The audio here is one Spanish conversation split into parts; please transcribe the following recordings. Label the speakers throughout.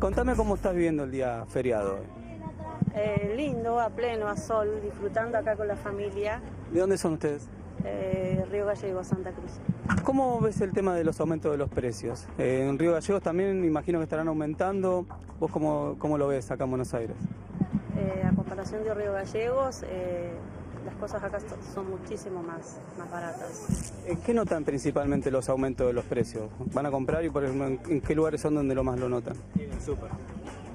Speaker 1: Contame cómo estás viviendo el día feriado.
Speaker 2: Lindo, a pleno, a sol, disfrutando acá con la familia.
Speaker 1: ¿De dónde son ustedes?
Speaker 2: Río Gallegos, Santa Cruz.
Speaker 1: ¿Cómo ves el tema de los aumentos de los precios? En Río Gallegos también imagino que estarán aumentando. ¿Vos cómo lo ves acá en Buenos Aires?
Speaker 2: A comparación de Río Gallegos, las cosas acá son muchísimo más baratas.
Speaker 1: ¿En qué notan principalmente los aumentos de los precios? ¿Van a comprar y por ejemplo, en qué lugares son donde más lo notan?
Speaker 3: En el súper.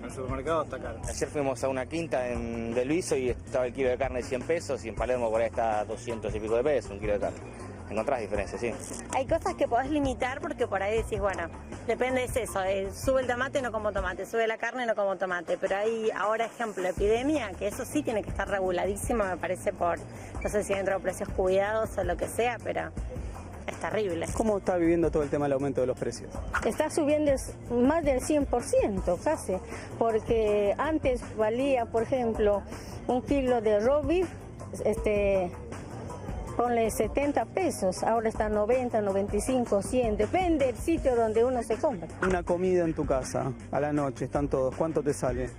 Speaker 3: El supermercado está caro.
Speaker 4: Ayer fuimos a una quinta de Luiso y estaba el kilo de carne de 100 pesos y en Palermo por ahí está 200 y pico de pesos un kilo de carne. Encontrás diferencias, sí.
Speaker 2: Hay cosas que podés limitar porque por ahí decís, bueno, depende de eso, sube el tomate, no como tomate, sube la carne, no como tomate, pero hay ahora, ejemplo, epidemia, que eso sí tiene que estar reguladísimo, me parece no sé si dentro de precios cuidados o lo que sea, pero es terrible.
Speaker 1: ¿Cómo está viviendo todo el tema del aumento de los precios?
Speaker 5: Está subiendo más del 100% casi, porque antes valía, por ejemplo, un kilo de raw beef, ponle 70 pesos, ahora está 90, 95, 100, depende del sitio donde uno se compra.
Speaker 1: Una comida en tu casa, a la noche, están todos, ¿cuánto te sale?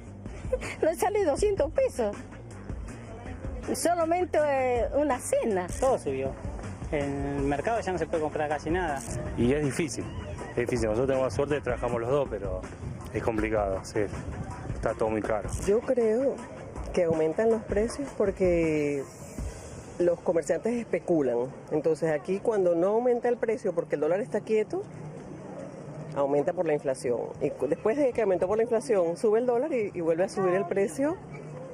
Speaker 5: No sale 200 pesos, solamente una cena.
Speaker 6: Todo subió. En el mercado ya no se puede comprar casi nada.
Speaker 7: Y es difícil. Nosotros tenemos la suerte de trabajamos los dos, pero es complicado, sí. Está todo muy caro.
Speaker 8: Yo creo que aumentan los precios porque los comerciantes especulan. Entonces aquí cuando no aumenta el precio porque el dólar está quieto, aumenta por la inflación. Y después de que aumentó por la inflación, sube el dólar y vuelve a subir el precio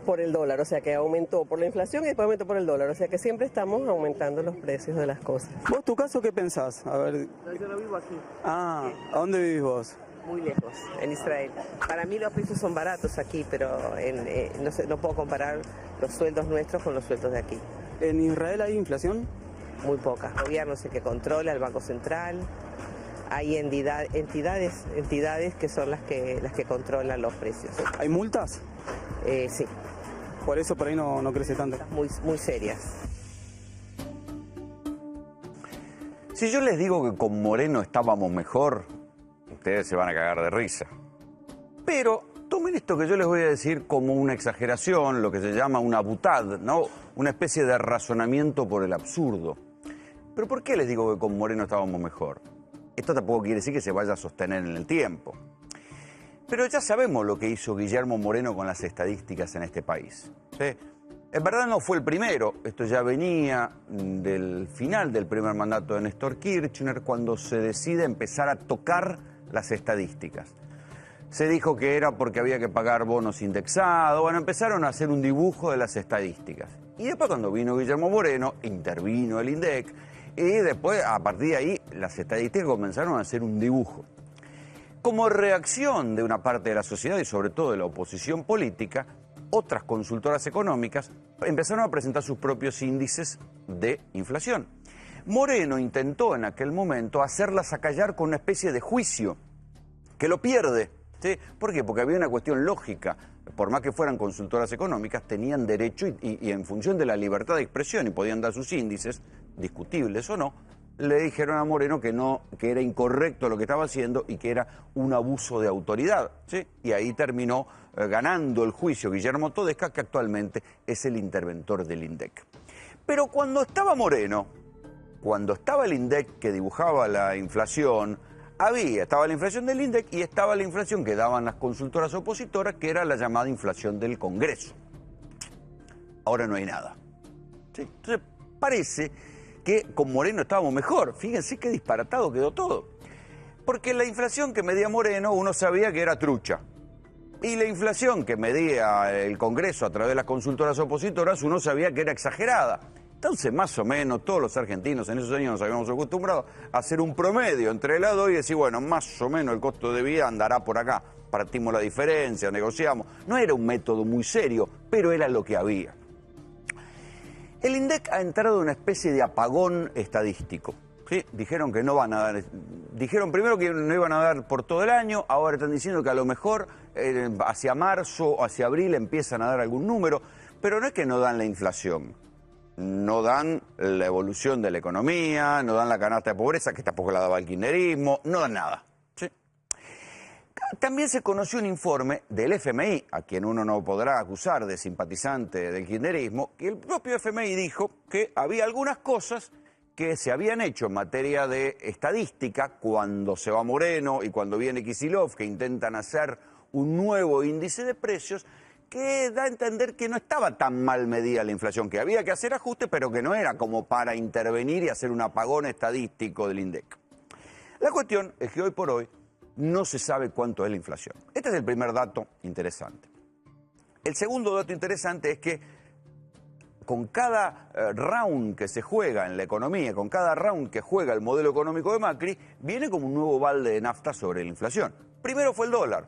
Speaker 8: por el dólar. O sea que aumentó por la inflación y después aumentó por el dólar. O sea que siempre estamos aumentando los precios de las cosas.
Speaker 1: ¿Vos tu caso qué pensás? A ver.
Speaker 8: Yo no vivo aquí.
Speaker 1: ¿A dónde vivís vos?
Speaker 8: Muy lejos, en Israel. Para mí los precios son baratos aquí, pero no puedo comparar los sueldos nuestros con los sueldos de aquí.
Speaker 1: ¿En Israel hay inflación?
Speaker 8: Muy poca. El gobierno es el que controla, el Banco Central. Hay entidades que son las que controlan los precios.
Speaker 1: ¿Hay multas?
Speaker 8: Sí.
Speaker 1: Por eso por ahí no crece tanto.
Speaker 8: Muy serias.
Speaker 9: Si yo les digo que con Moreno estábamos mejor, ustedes se van a cagar de risa. Pero tomen esto que yo les voy a decir como una exageración, lo que se llama una butad, ¿no? Una especie de razonamiento por el absurdo. ¿Pero por qué les digo que con Moreno estábamos mejor? Esto tampoco quiere decir que se vaya a sostener en el tiempo. Pero ya sabemos lo que hizo Guillermo Moreno con las estadísticas en este país, ¿sí? En verdad no fue el primero, esto ya venía del final del primer mandato de Néstor Kirchner, cuando se decide empezar a tocar las estadísticas. Se dijo que era porque había que pagar bonos indexados, bueno, empezaron a hacer un dibujo de las estadísticas. Y después cuando vino Guillermo Moreno, intervino el INDEC, y después, a partir de ahí, las estadísticas comenzaron a hacer un dibujo. Como reacción de una parte de la sociedad y sobre todo de la oposición política, otras consultoras económicas empezaron a presentar sus propios índices de inflación. Moreno intentó en aquel momento hacerlas acallar con una especie de juicio, que lo pierde. ¿Sí? ¿Por qué? Porque había una cuestión lógica. Por más que fueran consultoras económicas, tenían derecho y en función de la libertad de expresión y podían dar sus índices, discutibles o no, le dijeron a Moreno que era incorrecto lo que estaba haciendo y que era un abuso de autoridad, ¿sí? Y ahí terminó ganando el juicio Guillermo Todesca, que actualmente es el interventor del INDEC. Pero cuando estaba Moreno, cuando estaba el INDEC que dibujaba la inflación, estaba la inflación del INDEC y estaba la inflación que daban las consultoras opositoras, que era la llamada inflación del Congreso. Ahora no hay nada, ¿sí? Entonces parece que con Moreno estábamos mejor. Fíjense qué disparatado quedó todo. Porque la inflación que medía Moreno uno sabía que era trucha. Y la inflación que medía el Congreso a través de las consultoras opositoras uno sabía que era exagerada. Entonces, más o menos, todos los argentinos en esos años nos habíamos acostumbrado a hacer un promedio entre el lado y decir, bueno, más o menos el costo de vida andará por acá. Partimos la diferencia, negociamos. No era un método muy serio, pero era lo que había. El INDEC ha entrado en una especie de apagón estadístico. ¿Sí? Dijeron que no van a dar, dijeron primero que no iban a dar por todo el año, ahora están diciendo que a lo mejor hacia marzo o hacia abril empiezan a dar algún número, pero no es que no dan la inflación, no dan la evolución de la economía, no dan la canasta de pobreza, que tampoco la daba el kirchnerismo, no dan nada. ¿Sí? También se conoció un informe del FMI, a quien uno no podrá acusar de simpatizante del kirchnerismo, que el propio FMI dijo que había algunas cosas que se habían hecho en materia de estadística cuando se va Moreno y cuando viene Kicillof, que intentan hacer un nuevo índice de precios, que da a entender que no estaba tan mal medida la inflación, que había que hacer ajustes, pero que no era como para intervenir y hacer un apagón estadístico del INDEC. La cuestión es que hoy por hoy no se sabe cuánto es la inflación. Este es el primer dato interesante. El segundo dato interesante es que con cada round que se juega en la economía, con cada round que juega el modelo económico de Macri, viene como un nuevo balde de nafta sobre la inflación. Primero fue el dólar.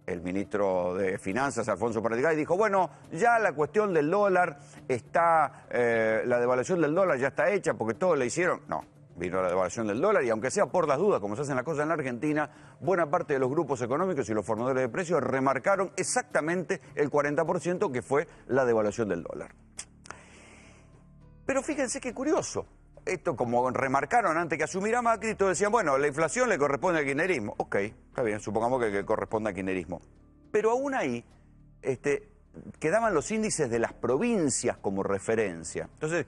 Speaker 9: El ministro de Finanzas, Alfonso Prattigay, dijo, bueno, ya la cuestión del dólar está, la devaluación del dólar ya está hecha porque todo le hicieron. No, vino la devaluación del dólar y aunque sea por las dudas, como se hacen las cosas en la Argentina, buena parte de los grupos económicos y los formadores de precios remarcaron exactamente el 40% que fue la devaluación del dólar. Pero fíjense qué curioso. Esto como remarcaron antes que asumiera Macri, todos decían, bueno, la inflación le corresponde al kirchnerismo. Ok, está bien, supongamos que corresponde al kirchnerismo. Pero aún ahí quedaban los índices de las provincias como referencia. Entonces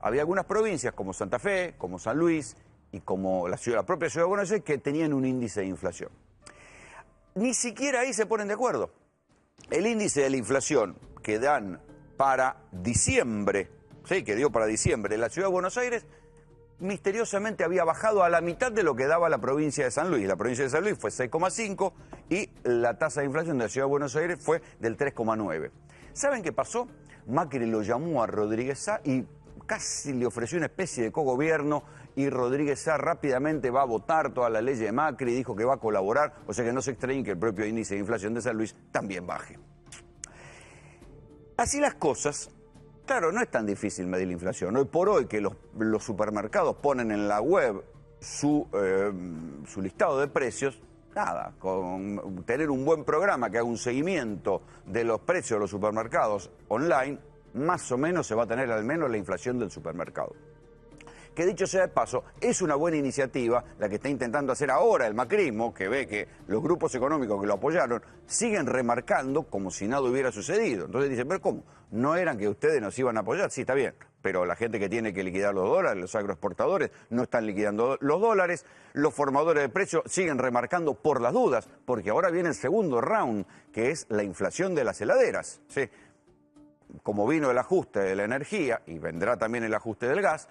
Speaker 9: había algunas provincias como Santa Fe, como San Luis y como la propia ciudad de Buenos Aires que tenían un índice de inflación. Ni siquiera ahí se ponen de acuerdo. El índice de la inflación que dan para diciembre, sí, que dio para diciembre, la ciudad de Buenos Aires misteriosamente había bajado a la mitad de lo que daba la provincia de San Luis. La provincia de San Luis fue 6,5 y la tasa de inflación de la ciudad de Buenos Aires fue del 3,9. ¿Saben qué pasó? Macri lo llamó a Rodríguez Sá y casi le ofreció una especie de cogobierno y Rodríguez Sá rápidamente va a votar toda la ley de Macri y dijo que va a colaborar, o sea que no se extrañen que el propio índice de inflación de San Luis también baje. Así las cosas. Claro, no es tan difícil medir la inflación. Hoy por hoy que los supermercados ponen en la web su listado de precios, nada, con tener un buen programa que haga un seguimiento de los precios de los supermercados online, más o menos se va a tener al menos la inflación del supermercado. Que dicho sea de paso, es una buena iniciativa la que está intentando hacer ahora el macrismo, que ve que los grupos económicos que lo apoyaron siguen remarcando como si nada hubiera sucedido. Entonces dicen, pero ¿cómo? ¿No eran que ustedes nos iban a apoyar? Sí, está bien, pero la gente que tiene que liquidar los dólares, los agroexportadores, no están liquidando los dólares, los formadores de precios siguen remarcando por las dudas, porque ahora viene el segundo round, que es la inflación de las heladeras, ¿sí? Como vino el ajuste de la energía y vendrá también el ajuste del gas,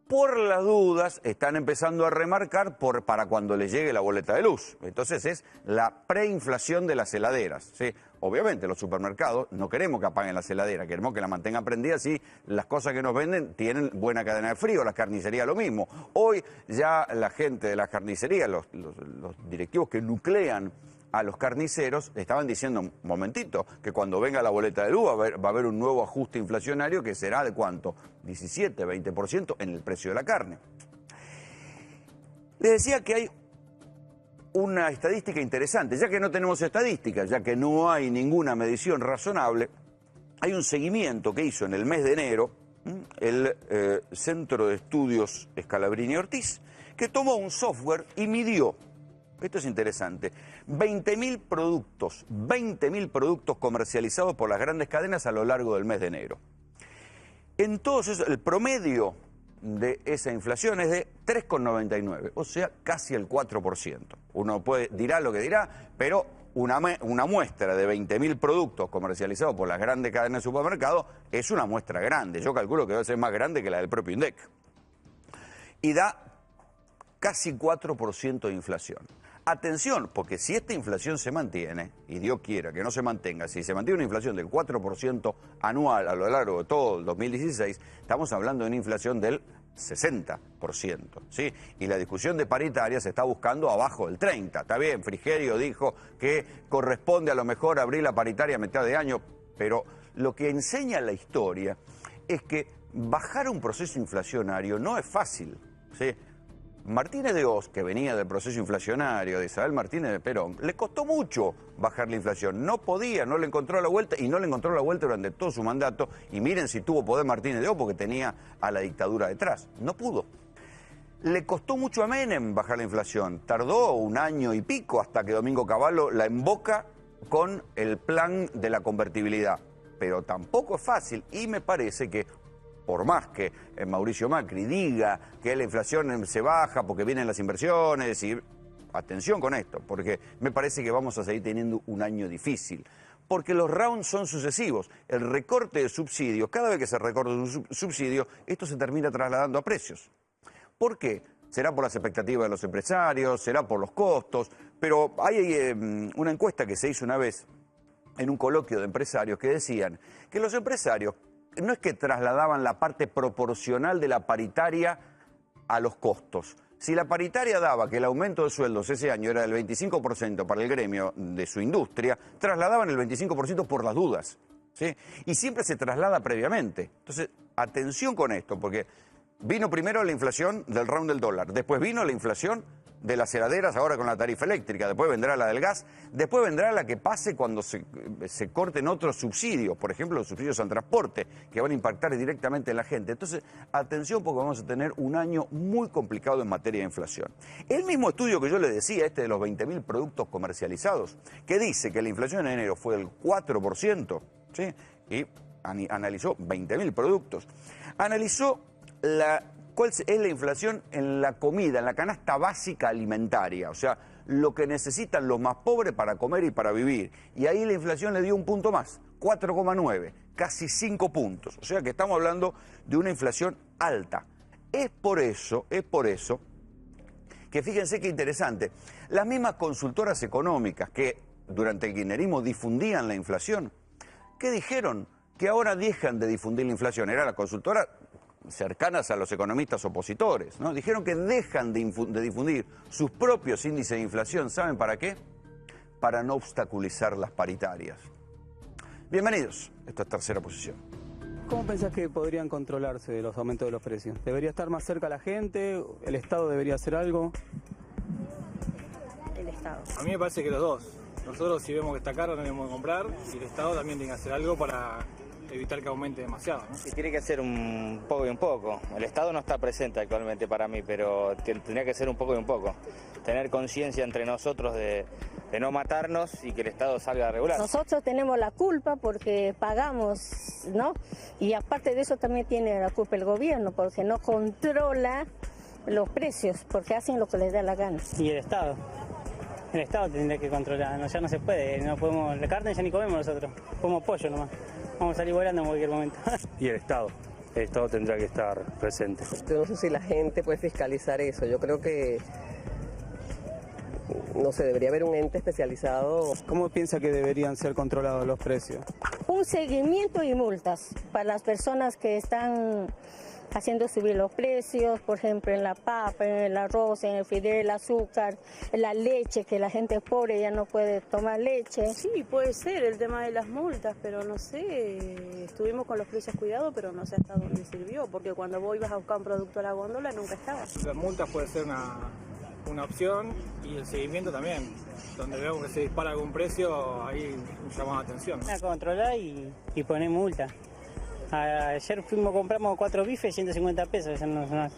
Speaker 9: por las dudas están empezando a remarcar para cuando les llegue la boleta de luz. Entonces es la preinflación de las heladeras, ¿sí? Obviamente los supermercados no queremos que apaguen las heladeras, queremos que las mantengan prendidas y las cosas que nos venden tienen buena cadena de frío, las carnicerías lo mismo. Hoy ya la gente de las carnicerías, los directivos que nuclean a los carniceros, estaban diciendo, un momentito, que cuando venga la boleta de luz va a haber un nuevo ajuste inflacionario que será de ¿cuánto? 17, 20% en el precio de la carne. Les decía que hay una estadística interesante, ya que no tenemos estadísticas, ya que no hay ninguna medición razonable, hay un seguimiento que hizo en el mes de enero el Centro de Estudios Scalabrini Ortiz, que tomó un software y midió, esto es interesante, 20.000 productos comercializados por las grandes cadenas a lo largo del mes de enero. Entonces, el promedio de esa inflación es de 3,99, o sea, casi el 4%. Uno dirá lo que dirá, pero una muestra de 20.000 productos comercializados por las grandes cadenas de supermercados es una muestra grande. Yo calculo que debe ser más grande que la del propio INDEC. Y da casi 4% de inflación. Atención, porque si esta inflación se mantiene, y Dios quiera que no se mantenga, si se mantiene una inflación del 4% anual a lo largo de todo el 2016, estamos hablando de una inflación del 60%, ¿sí? Y la discusión de paritaria se está buscando abajo del 30%. Está bien, Frigerio dijo que corresponde a lo mejor abrir la paritaria a mitad de año, pero lo que enseña la historia es que bajar un proceso inflacionario no es fácil, ¿sí? Martínez de Oz, que venía del proceso inflacionario de Isabel Martínez de Perón, le costó mucho bajar la inflación. No podía, no le encontró la vuelta y no le encontró la vuelta durante todo su mandato. Y miren si tuvo poder Martínez de Oz porque tenía a la dictadura detrás. No pudo. Le costó mucho a Menem bajar la inflación. Tardó un año y pico hasta que Domingo Cavallo la emboca con el plan de la convertibilidad. Pero tampoco es fácil y me parece que, por más que Mauricio Macri diga que la inflación se baja porque vienen las inversiones, y atención con esto, porque me parece que vamos a seguir teniendo un año difícil. Porque los rounds son sucesivos. El recorte de subsidios, cada vez que se recorta un subsidio, esto se termina trasladando a precios. ¿Por qué? Será por las expectativas de los empresarios, será por los costos, pero hay una encuesta que se hizo una vez en un coloquio de empresarios que decían que los empresarios no es que trasladaban la parte proporcional de la paritaria a los costos. Si la paritaria daba que el aumento de sueldos ese año era del 25% para el gremio de su industria, trasladaban el 25% por las dudas, ¿sí? Y siempre se traslada previamente. Entonces, atención con esto, porque vino primero la inflación del round del dólar, después vino la inflación de las heladeras ahora con la tarifa eléctrica, después vendrá la del gas, después vendrá la que pase cuando se corten otros subsidios, por ejemplo los subsidios al transporte, que van a impactar directamente en la gente. Entonces, atención porque vamos a tener un año muy complicado en materia de inflación. El mismo estudio que yo le decía, de los 20.000 productos comercializados, que dice que la inflación en enero fue del 4%, ¿sí? Y analizó 20.000 productos, analizó cuál es la inflación en la comida, en la canasta básica alimentaria, o sea, lo que necesitan los más pobres para comer y para vivir. Y ahí la inflación le dio un punto más, 4,9, casi 5 puntos. O sea que estamos hablando de una inflación alta. Es por eso que fíjense qué interesante, las mismas consultoras económicas que durante el kirchnerismo difundían la inflación, ¿qué dijeron? Que ahora dejan de difundir la inflación. Era la consultora cercanas a los economistas opositores, ¿no? Dijeron que dejan de difundir sus propios índices de inflación. ¿Saben para qué? Para no obstaculizar las paritarias. Bienvenidos, esta es Tercera Posición.
Speaker 1: ¿Cómo pensás que podrían controlarse los aumentos de los precios? ¿Debería estar más cerca la gente? ¿El Estado debería hacer algo?
Speaker 2: El Estado.
Speaker 3: A mí me parece que los dos. Nosotros si vemos que está caro tenemos que comprar y el Estado también tiene que hacer algo para evitar que aumente demasiado, ¿no?
Speaker 4: Sí, tiene que ser un poco y un poco. El Estado no está presente actualmente para mí, pero tendría que ser un poco y un poco. Tener conciencia entre nosotros de no matarnos y que el Estado salga a regular.
Speaker 5: Nosotros tenemos la culpa porque pagamos, ¿no? Y aparte de eso también tiene la culpa el gobierno porque no controla los precios, porque hacen lo que les da la gana.
Speaker 6: Y el Estado tendría que controlar, no, ya no se puede, no podemos, la carne ya ni comemos nosotros, comemos pollo nomás. Vamos a salir volando en cualquier momento.
Speaker 7: Y el Estado tendrá que estar presente.
Speaker 8: Yo no sé si la gente puede fiscalizar eso. Yo creo que, no sé, debería haber un ente especializado.
Speaker 1: ¿Cómo piensa que deberían ser controlados los precios?
Speaker 5: Un seguimiento y multas para las personas que están haciendo subir los precios, por ejemplo, en la papa, en el arroz, en el fideo, el azúcar, en la leche, que la gente pobre ya no puede tomar leche.
Speaker 10: Sí, puede ser el tema de las multas, pero no sé, estuvimos con los precios cuidados, pero no sé hasta dónde sirvió, porque cuando vos ibas a buscar un producto a la góndola nunca estaba.
Speaker 3: Las multas puede ser una opción y el seguimiento también. Donde vemos que se dispara algún precio, ahí llamamos la atención.
Speaker 6: A controlar y poner multa. Ayer compramos 4 bifes, 150 pesos, ya no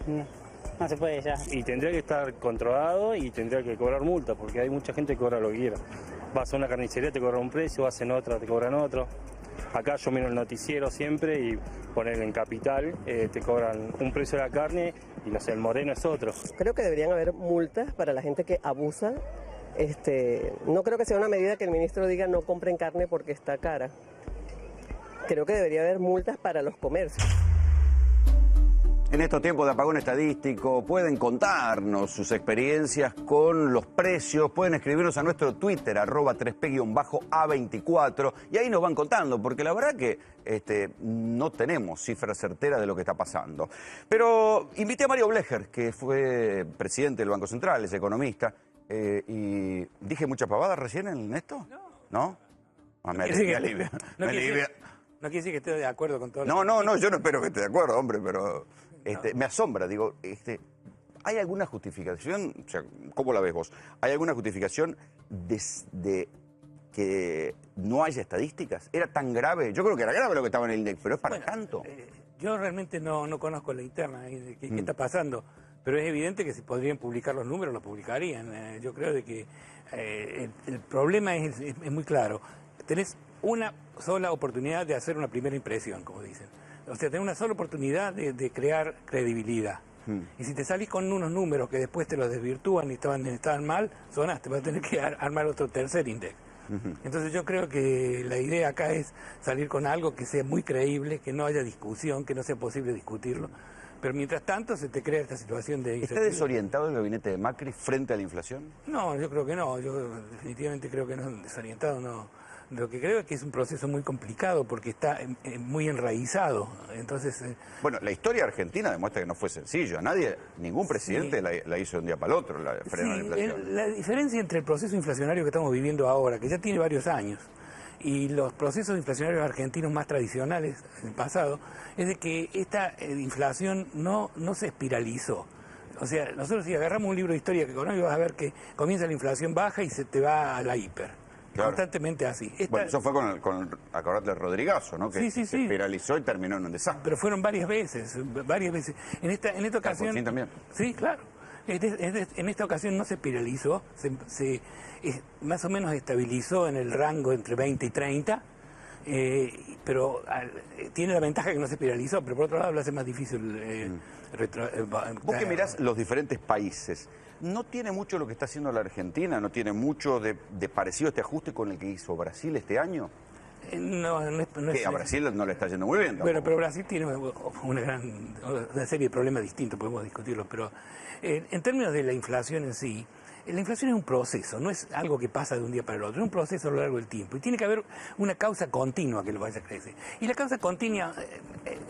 Speaker 6: se puede ya.
Speaker 7: Y tendría que estar controlado y tendría que cobrar multa, porque hay mucha gente que cobra lo que quiera. Vas a una carnicería, te cobran un precio, vas en otra, te cobran otro. Acá yo miro el noticiero siempre y poner en Capital, te cobran un precio de la carne y no sé, el moreno es otro.
Speaker 8: Creo que deberían haber multas para la gente que abusa. No creo que sea una medida que el ministro diga no compren carne porque está cara. Creo que debería haber multas para los comercios.
Speaker 9: En estos tiempos de apagón estadístico pueden contarnos sus experiencias con los precios, pueden escribirnos a nuestro Twitter, @3P_A24, y ahí nos van contando, porque la verdad que no tenemos cifras certeras de lo que está pasando. Pero invité a Mario Blecher, que fue presidente del Banco Central, es economista, y dije muchas pavadas recién en esto. ¿No? Me alivia.
Speaker 11: No quiere decir que esté de acuerdo con todo.
Speaker 9: No, yo no espero que esté de acuerdo, hombre, pero me asombra, digo, ¿hay alguna justificación, o sea, cómo la ves vos? ¿Hay alguna justificación de que no haya estadísticas? ¿Era tan grave? Yo creo que era grave lo que estaba en el INDEC, pero es para tanto.
Speaker 11: Yo realmente no conozco la interna, qué está pasando. pero es evidente que si podrían publicar los números, los publicarían. Yo creo de que el problema es muy claro. Tenés una sola oportunidad de hacer una primera impresión, como dicen. O sea, tenés una sola oportunidad de crear credibilidad. Y si te salís con unos números que después te los desvirtúan y estaban mal, sonaste, vas a tener que armar otro tercer index. Entonces yo creo que la idea acá es salir con algo que sea muy creíble, que no haya discusión, que no sea posible discutirlo. Pero mientras tanto se te crea esta situación de...
Speaker 9: ¿Está desorientado el gabinete de Macri frente a la inflación?
Speaker 11: No, yo creo que no. Yo definitivamente creo que no, desorientado no. Lo que creo es que es un proceso muy complicado porque está muy enraizado. Entonces,
Speaker 9: bueno, la historia argentina demuestra que no fue sencillo. Ningún presidente la hizo de un día para el otro, frenar la inflación.
Speaker 11: La diferencia entre el proceso inflacionario que estamos viviendo ahora, que ya tiene varios años, y los procesos inflacionarios argentinos más tradicionales del pasado, es de que esta inflación no se espiralizó. O sea, nosotros si agarramos un libro de historia económica vas a ver que comienza la inflación baja y se te va a la hiper. Claro. Constantemente así.
Speaker 9: Bueno, eso fue con acordate del Rodrigazo, ¿no? Que se espiralizó y terminó en un desastre.
Speaker 11: Pero fueron varias veces. En esta ocasión...
Speaker 9: también.
Speaker 11: Sí, claro. En esta ocasión no se espiralizó, más o menos estabilizó en el rango entre 20 y 30, pero tiene la ventaja que no se espiralizó, pero por otro lado lo hace más difícil.
Speaker 9: Vos que mirás los diferentes países, ¿no tiene mucho lo que está haciendo la Argentina? ¿No tiene mucho de parecido este ajuste con el que hizo Brasil este año?
Speaker 11: No es...
Speaker 9: A Brasil no le está yendo muy bien tampoco.
Speaker 11: Bueno, pero Brasil tiene una serie de problemas distintos, podemos discutirlos, pero en términos de la inflación en sí, la inflación es un proceso, no es algo que pasa de un día para el otro, es un proceso a lo largo del tiempo y tiene que haber una causa continua que lo vaya a crecer. Y la causa continua,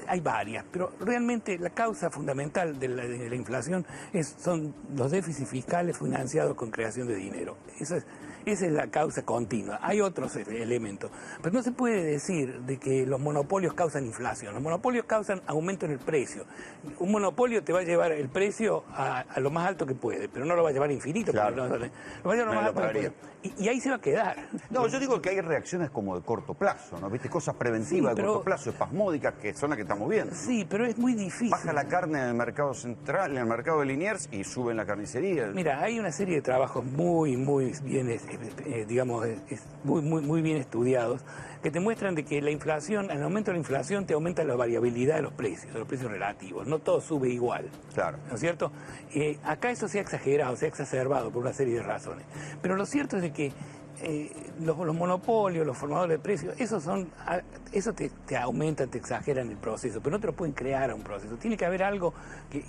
Speaker 11: hay varias, pero realmente la causa fundamental de la inflación son los déficits fiscales financiados con creación de dinero. Esa es la causa continua. Hay otros elementos, pero no se puede decir de que los monopolios causan inflación. Los monopolios causan aumento en el precio. Un monopolio te va a llevar el precio a lo más alto que puede, pero no lo va a llevar infinito. Claro. Lo va a llevar a lo más alto que puede. Y ahí se va a quedar.
Speaker 9: No, yo digo que hay reacciones como de corto plazo, ¿no? ¿Viste? Cosas preventivas de corto plazo, espasmódicas, que son las que estamos viendo.
Speaker 11: Sí, pero es muy difícil.
Speaker 9: Baja la carne en el mercado central, en el mercado de Liniers, y sube en la carnicería.
Speaker 11: Mira, hay una serie de trabajos muy bien, muy bien estudiados, que te muestran de que la inflación, el aumento de la inflación te aumenta la variabilidad de los precios relativos. No todo sube igual.
Speaker 9: Claro.
Speaker 11: ¿No es cierto? Acá eso se ha exagerado, se ha exacerbado por una serie de razones. Pero lo cierto es de que los monopolios, los formadores de precios, eso te aumentan, te exageran el proceso, pero no te lo pueden crear a un proceso. Tiene que haber algo,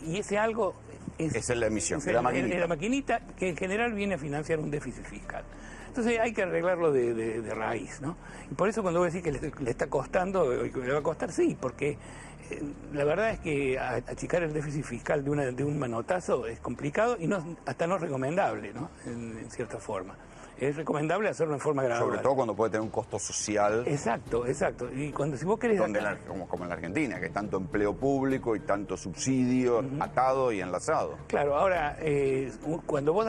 Speaker 11: y ese algo
Speaker 9: es la emisión,
Speaker 11: es la maquinita, que en general viene a financiar un déficit fiscal. Entonces hay que arreglarlo de raíz, ¿no? Y por eso cuando vos decís que le está costando, le va a costar, sí, porque la verdad es que achicar el déficit fiscal de un manotazo es complicado y hasta no es recomendable, ¿no? En cierta forma. Es recomendable hacerlo en forma gradual.
Speaker 9: Sobre todo cuando puede tener un costo social.
Speaker 11: Exacto. Y si vos querés...
Speaker 9: Como en la Argentina, que hay tanto empleo público y tanto subsidio atado y enlazado.
Speaker 11: Claro, ahora, cuando vos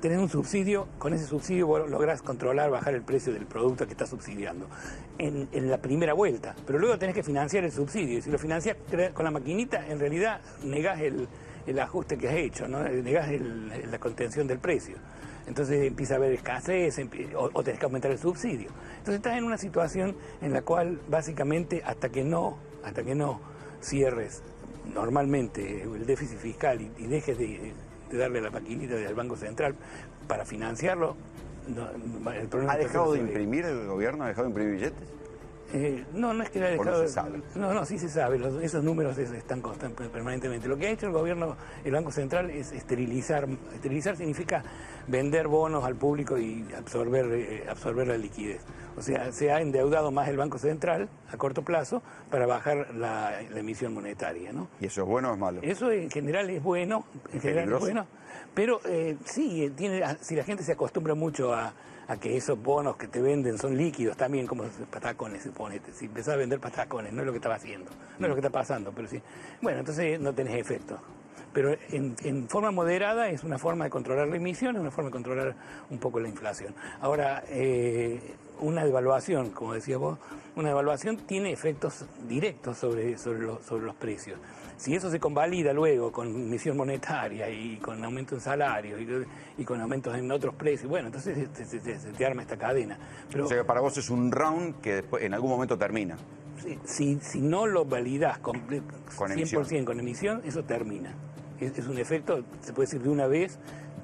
Speaker 11: tenés un subsidio, con ese subsidio vos lográs controlar, bajar el precio del producto que estás subsidiando en la primera vuelta. Pero luego tenés que financiar el subsidio. Y si lo financiás con la maquinita, en realidad negás el ajuste que has hecho, ¿no? Negás la contención del precio. Entonces empieza a haber escasez o tenés que aumentar el subsidio. Entonces estás en una situación en la cual básicamente hasta que no cierres normalmente el déficit fiscal y dejes de darle la maquinita del Banco Central para financiarlo, el problema...
Speaker 9: ¿Ha dejado de imprimir el gobierno? ¿Ha dejado de imprimir billetes?
Speaker 11: No es que le ha dejado...
Speaker 9: No se sabe.
Speaker 11: No, sí se sabe. Esos números están permanentemente. Lo que ha hecho el Banco Central es esterilizar. Esterilizar significa vender bonos al público y absorber la liquidez. O sea, se ha endeudado más el Banco Central a corto plazo para bajar la emisión monetaria, ¿no?
Speaker 9: ¿Y eso es bueno o es malo?
Speaker 11: Eso en general es bueno. Pero sí, si la gente se acostumbra mucho a que esos bonos que te venden son líquidos también, como patacones, suponete. Si empezás a vender patacones, no es lo que estaba haciendo, no es lo que está pasando, pero sí. Bueno, entonces no tenés efecto. Pero en forma moderada es una forma de controlar la emisión, es una forma de controlar un poco la inflación. Ahora, una devaluación, como decías vos, una devaluación tiene efectos directos sobre los precios. Si eso se convalida luego con emisión monetaria y con aumento en salario y con aumentos en otros precios, bueno, entonces se te arma esta cadena. Pero,
Speaker 9: o sea que para vos es un round que después, en algún momento termina.
Speaker 11: Si no lo validás con 100% con emisión, eso termina. Es un efecto, se puede decir de una vez,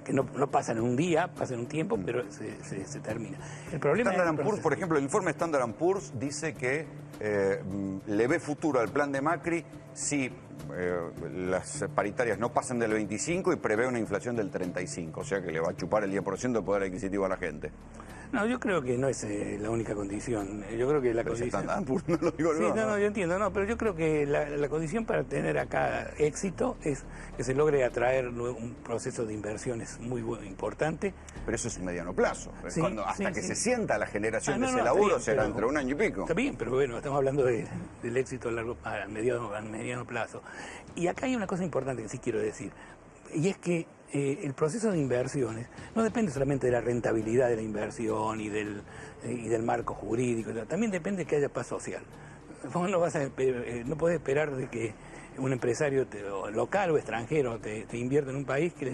Speaker 11: que no pasa en un día, pasa en un tiempo, pero se termina. El problema
Speaker 9: Standard & Poor's, por ejemplo, el informe Standard & Poor's dice que le ve futuro al plan de Macri si las paritarias no pasan del 25 y prevé una inflación del 35, o sea que le va a chupar el 10% de poder adquisitivo a la gente.
Speaker 11: No, yo creo que no es la única condición. Yo creo que la condición...
Speaker 9: No lo digo,
Speaker 11: sí, no, yo entiendo, pero yo creo que la condición para tener acá éxito es que se logre atraer un proceso de inversiones muy importante.
Speaker 9: Pero eso es en mediano plazo.
Speaker 11: Sí,
Speaker 9: hasta que se sienta la generación de ese
Speaker 11: está
Speaker 9: laburo
Speaker 11: bien,
Speaker 9: será entre un año y pico.
Speaker 11: Está bien, pero bueno, estamos hablando del éxito a mediano plazo. Y acá hay una cosa importante que sí quiero decir, y es que el proceso de inversiones no depende solamente de la rentabilidad de la inversión y del marco jurídico, también depende de que haya paz social. Vos no podés esperar de que un empresario local o extranjero te invierta en un país que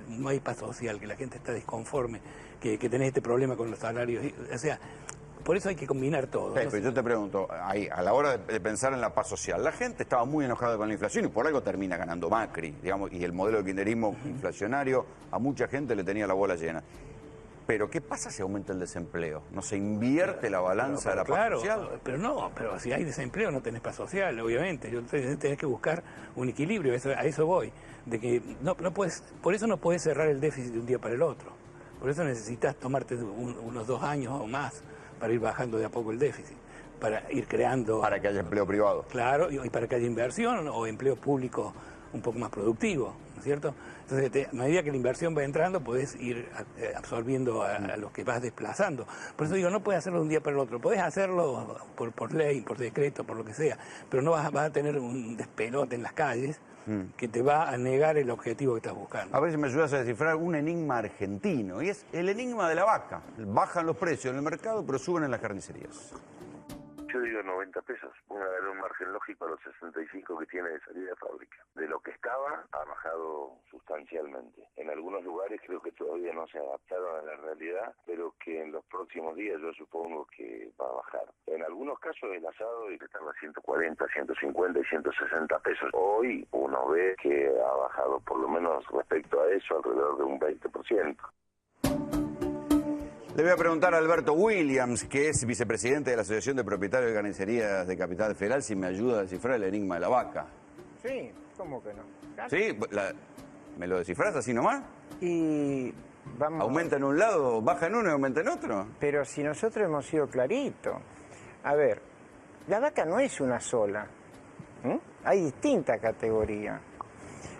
Speaker 11: no hay paz social, que la gente está disconforme, que tenés este problema con los salarios. O sea, por eso hay que combinar todo.
Speaker 9: Pero yo te pregunto, ahí, a la hora de pensar en la paz social, la gente estaba muy enojada con la inflación y por algo termina ganando Macri, digamos, y el modelo de kirchnerismo inflacionario a mucha gente le tenía la bola llena. Pero ¿qué pasa si aumenta el desempleo? ¿No se invierte la balanza de la paz social?
Speaker 11: Pero si hay desempleo no tenés paz social, obviamente. Tenés que buscar un equilibrio, a eso voy. De que no puedes, por eso no puedes cerrar el déficit de un día para el otro. Por eso necesitas tomarte unos 2 años o más para ir bajando de a poco el déficit, para ir creando...
Speaker 9: Para que haya empleo privado.
Speaker 11: Claro, y para que haya inversión o empleo público un poco más productivo, ¿no es cierto? Entonces, a medida que la inversión va entrando, podés ir absorbiendo a los que vas desplazando. Por eso digo, no puedes hacerlo de un día para el otro. Podés hacerlo por ley, por decreto, por lo que sea, pero no vas a tener un despelote en las calles que te va a negar el objetivo que estás buscando.
Speaker 9: A ver si me ayudas a descifrar un enigma argentino, y es el enigma de la vaca. Bajan los precios en el mercado, pero suben en las carnicerías.
Speaker 12: Yo digo 90 pesos, pongan a dar un margen lógico a los 65 que tiene de salida de fábrica. De lo que estaba, ha bajado sustancialmente. En algunos lugares creo que todavía no se adaptaron a la realidad, pero que en los próximos días yo supongo que va a bajar. En algunos casos el asado estaba a 140, 150 y 160 pesos. Hoy uno ve que ha bajado por lo menos respecto a eso alrededor de un 20%.
Speaker 9: Le voy a preguntar a Alberto Williams, que es vicepresidente de la Asociación de Propietarios de Carnicerías de Capital Federal, si me ayuda a descifrar el enigma de la vaca.
Speaker 13: Sí, ¿cómo que no?
Speaker 9: ¿Sí? ¿Me lo descifrás así nomás?
Speaker 13: Y vamos...
Speaker 9: ¿Aumenta en un lado, baja en uno y aumenta en otro?
Speaker 13: Pero si nosotros hemos sido claritos. A ver, la vaca no es una sola. Hay distintas categorías.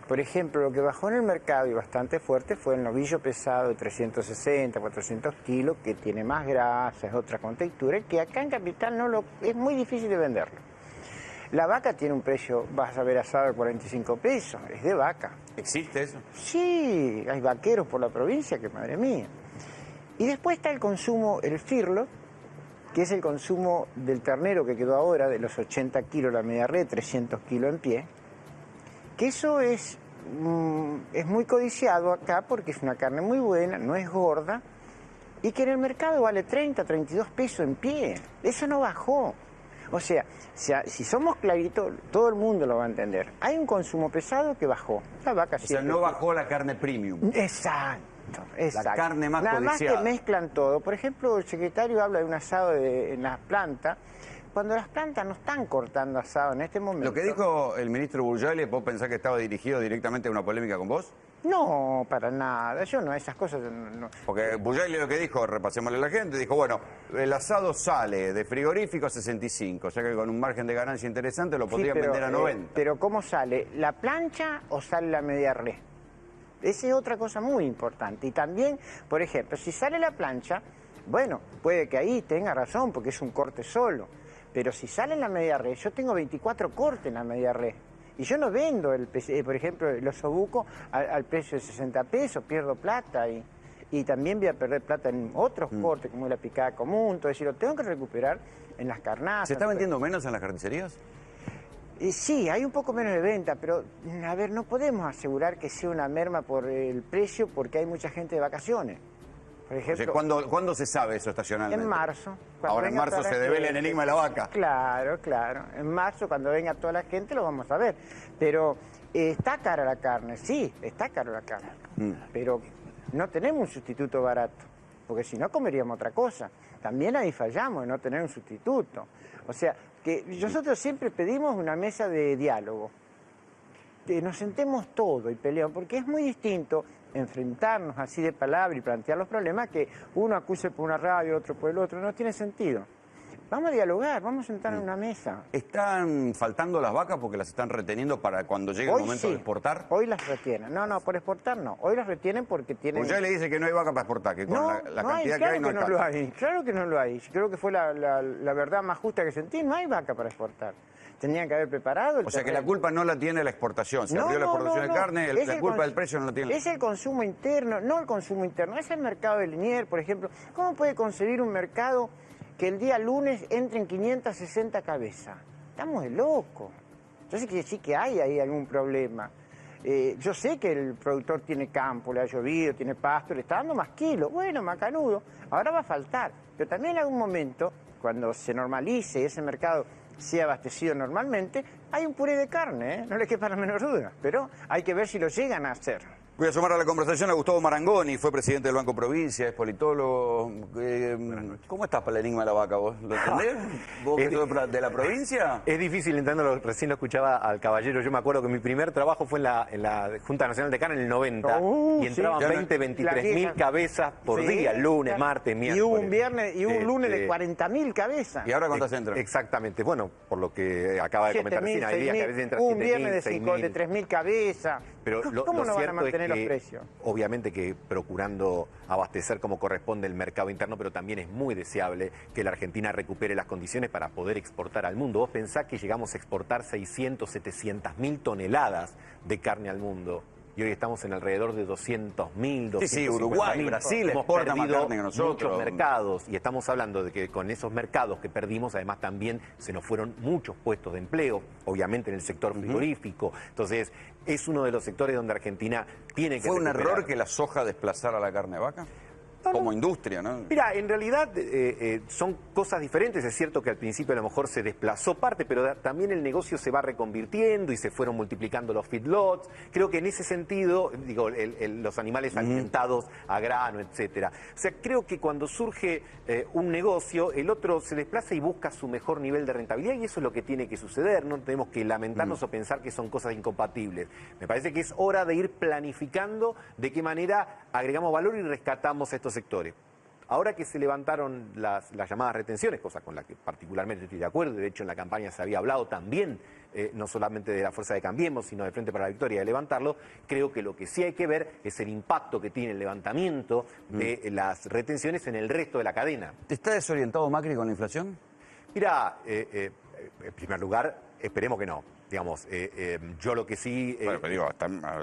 Speaker 13: Por ejemplo, lo que bajó en el mercado y bastante fuerte fue el novillo pesado de 360, 400 kilos, que tiene más grasa, es otra contextura, que acá en Capital es muy difícil de venderlo. La vaca tiene un precio, vas a ver asado de 45 pesos, es de vaca.
Speaker 9: ¿Existe eso?
Speaker 13: Sí, hay vaqueros por la provincia, que madre mía. Y después está el consumo, el firlo, que es el consumo del ternero que quedó ahora, de los 80 kilos la media red, 300 kilos en pie, que eso es muy codiciado acá porque es una carne muy buena, no es gorda, y que en el mercado vale 30, 32 pesos en pie. Eso no bajó. O sea, si somos claritos, todo el mundo lo va a entender. Hay un consumo pesado que bajó. La vaca
Speaker 9: o sea, no bajó la carne premium.
Speaker 13: Exacto.
Speaker 9: La carne más
Speaker 13: Nada
Speaker 9: codiciada.
Speaker 13: más que mezclan todo. Por ejemplo, el secretario habla de un asado en las plantas, cuando las plantas no están cortando asado en este momento.
Speaker 9: ¿Lo que dijo el ministro Burjali, vos pensás que estaba dirigido directamente a una polémica con vos?
Speaker 13: No, para nada. Yo no, esas cosas no.
Speaker 9: Porque Burjali lo que dijo, repasémosle a la gente, dijo, bueno, el asado sale de frigorífico a 65, o sea que con un margen de ganancia interesante lo podrían vender a 90.
Speaker 13: Pero ¿cómo sale? ¿La plancha o sale la media red? Esa es otra cosa muy importante. Y también, por ejemplo, si sale la plancha, bueno, puede que ahí tenga razón, porque es un corte solo. Pero si sale en la media red, yo tengo 24 cortes en la media red. Y yo no vendo, por ejemplo, el osobuco al precio de 60 pesos, pierdo plata. Y y también voy a perder plata en otros cortes, como la picada común, todo eso, lo tengo que recuperar en las carnazas.
Speaker 9: ¿Se está vendiendo menos en las carnicerías?
Speaker 13: Sí, hay un poco menos de venta, pero a ver, no podemos asegurar que sea una merma por el precio porque hay mucha gente de vacaciones. Por ejemplo,
Speaker 9: O sea, ¿cuándo se sabe eso estacionalmente?
Speaker 13: en marzo.
Speaker 9: Ahora en marzo se devela el enigma de la vaca.
Speaker 13: Claro, claro. En marzo, cuando venga toda la gente, lo vamos a ver. Pero está cara la carne, sí, está cara la carne. Pero no tenemos un sustituto barato, porque si no comeríamos otra cosa. También ahí fallamos en no tener un sustituto. O sea, que nosotros siempre pedimos una mesa de diálogo. Que nos sentemos todos y peleemos, porque es muy distinto enfrentarnos así de palabra y plantear los problemas que uno acuse por una radio, otro por el otro. No tiene sentido. Vamos a dialogar, vamos a sentarnos en una mesa.
Speaker 9: ¿Están faltando las vacas porque las están reteniendo para cuando llegue el momento de exportar?
Speaker 13: Hoy las retienen. No, por exportar no. Hoy las retienen porque tienen...
Speaker 9: Pues ya le dice que no hay vaca para exportar, que con la cantidad que hay no hay
Speaker 13: no lo hay. Claro que no lo hay. Creo que fue la verdad más justa que sentí. No hay vaca para exportar. Tenían que haber preparado el
Speaker 9: O sea que
Speaker 13: terreno.
Speaker 9: la culpa no la tiene la exportación. Se abrió la exportación de carne, la culpa del precio no la tiene.
Speaker 13: Es el consumo interno, no el consumo interno. Es el mercado de Liniers, por ejemplo. ¿Cómo puede concebir un mercado que el día lunes entren 560 cabezas? Estamos de locos. Entonces quiere decir que hay ahí algún problema. Yo sé que el productor tiene campo, le ha llovido, tiene pasto, le está dando más kilos. Bueno, macanudo, ahora va a faltar. Pero también en algún momento, cuando se normalice ese mercado sea abastecido normalmente, hay un puré de carne, ¿eh? No le quepa la menor duda. Pero hay que ver si lo llegan a hacer.
Speaker 9: Voy a sumar a la conversación a Gustavo Marangoni, fue presidente del Banco Provincia, es politólogo. ¿Cómo estás para el enigma de la vaca vos? ¿Lo entendés? ¿Vos que sos de la provincia?
Speaker 14: Es difícil entenderlo, recién lo escuchaba al caballero. Yo me acuerdo que mi primer trabajo fue en la Junta Nacional de Carne en el 90 y entraban 23 mil cabezas por día, lunes, martes, miércoles.
Speaker 13: Y hubo un lunes de 40.000 cabezas.
Speaker 9: ¿Y ahora cuántas entran?
Speaker 14: Exactamente, bueno, por lo que acaba de comentar recién, hay días que a veces entran
Speaker 13: un viernes de
Speaker 14: 6.000.
Speaker 13: 3.000 cabezas.
Speaker 14: Pero
Speaker 13: ¿Cómo no van a
Speaker 14: cierto
Speaker 13: mantener
Speaker 14: es
Speaker 13: los precios?
Speaker 14: Obviamente que procurando abastecer como corresponde el mercado interno, pero también es muy deseable que la Argentina recupere las condiciones para poder exportar al mundo. Vos pensás que llegamos a exportar 600, 700.000 toneladas de carne al mundo. Y hoy estamos en alrededor de 200.000, 250.000.
Speaker 9: Sí, Uruguay, Brasil exporta más carne que nosotros.
Speaker 14: Muchos mercados, y estamos hablando de que con esos mercados que perdimos, además también se nos fueron muchos puestos de empleo, obviamente en el sector frigorífico. Entonces, es uno de los sectores donde Argentina tiene que
Speaker 9: ¿Fue un
Speaker 14: recuperar.
Speaker 9: error que la soja desplazara la carne de vaca? Como industria, ¿no?
Speaker 14: Mira, en realidad son cosas diferentes. Es cierto que al principio a lo mejor se desplazó parte, pero también el negocio se va reconvirtiendo y se fueron multiplicando los feedlots. Creo que en ese sentido, digo, los animales alimentados a grano, etcétera. O sea, creo que cuando surge un negocio, el otro se desplaza y busca su mejor nivel de rentabilidad, y eso es lo que tiene que suceder. No tenemos que lamentarnos o pensar que son cosas incompatibles. Me parece que es hora de ir planificando de qué manera agregamos valor y rescatamos estos sectores. Ahora que se levantaron las llamadas retenciones, cosa con la que particularmente estoy de acuerdo, de hecho en la campaña se había hablado también, no solamente de la fuerza de Cambiemos, sino de Frente para la Victoria, de levantarlo, creo que lo que sí hay que ver es el impacto que tiene el levantamiento de las retenciones en el resto de la cadena.
Speaker 9: ¿Está desorientado Macri con la inflación?
Speaker 14: Mira, en primer lugar, esperemos que no. Digamos, yo lo que sí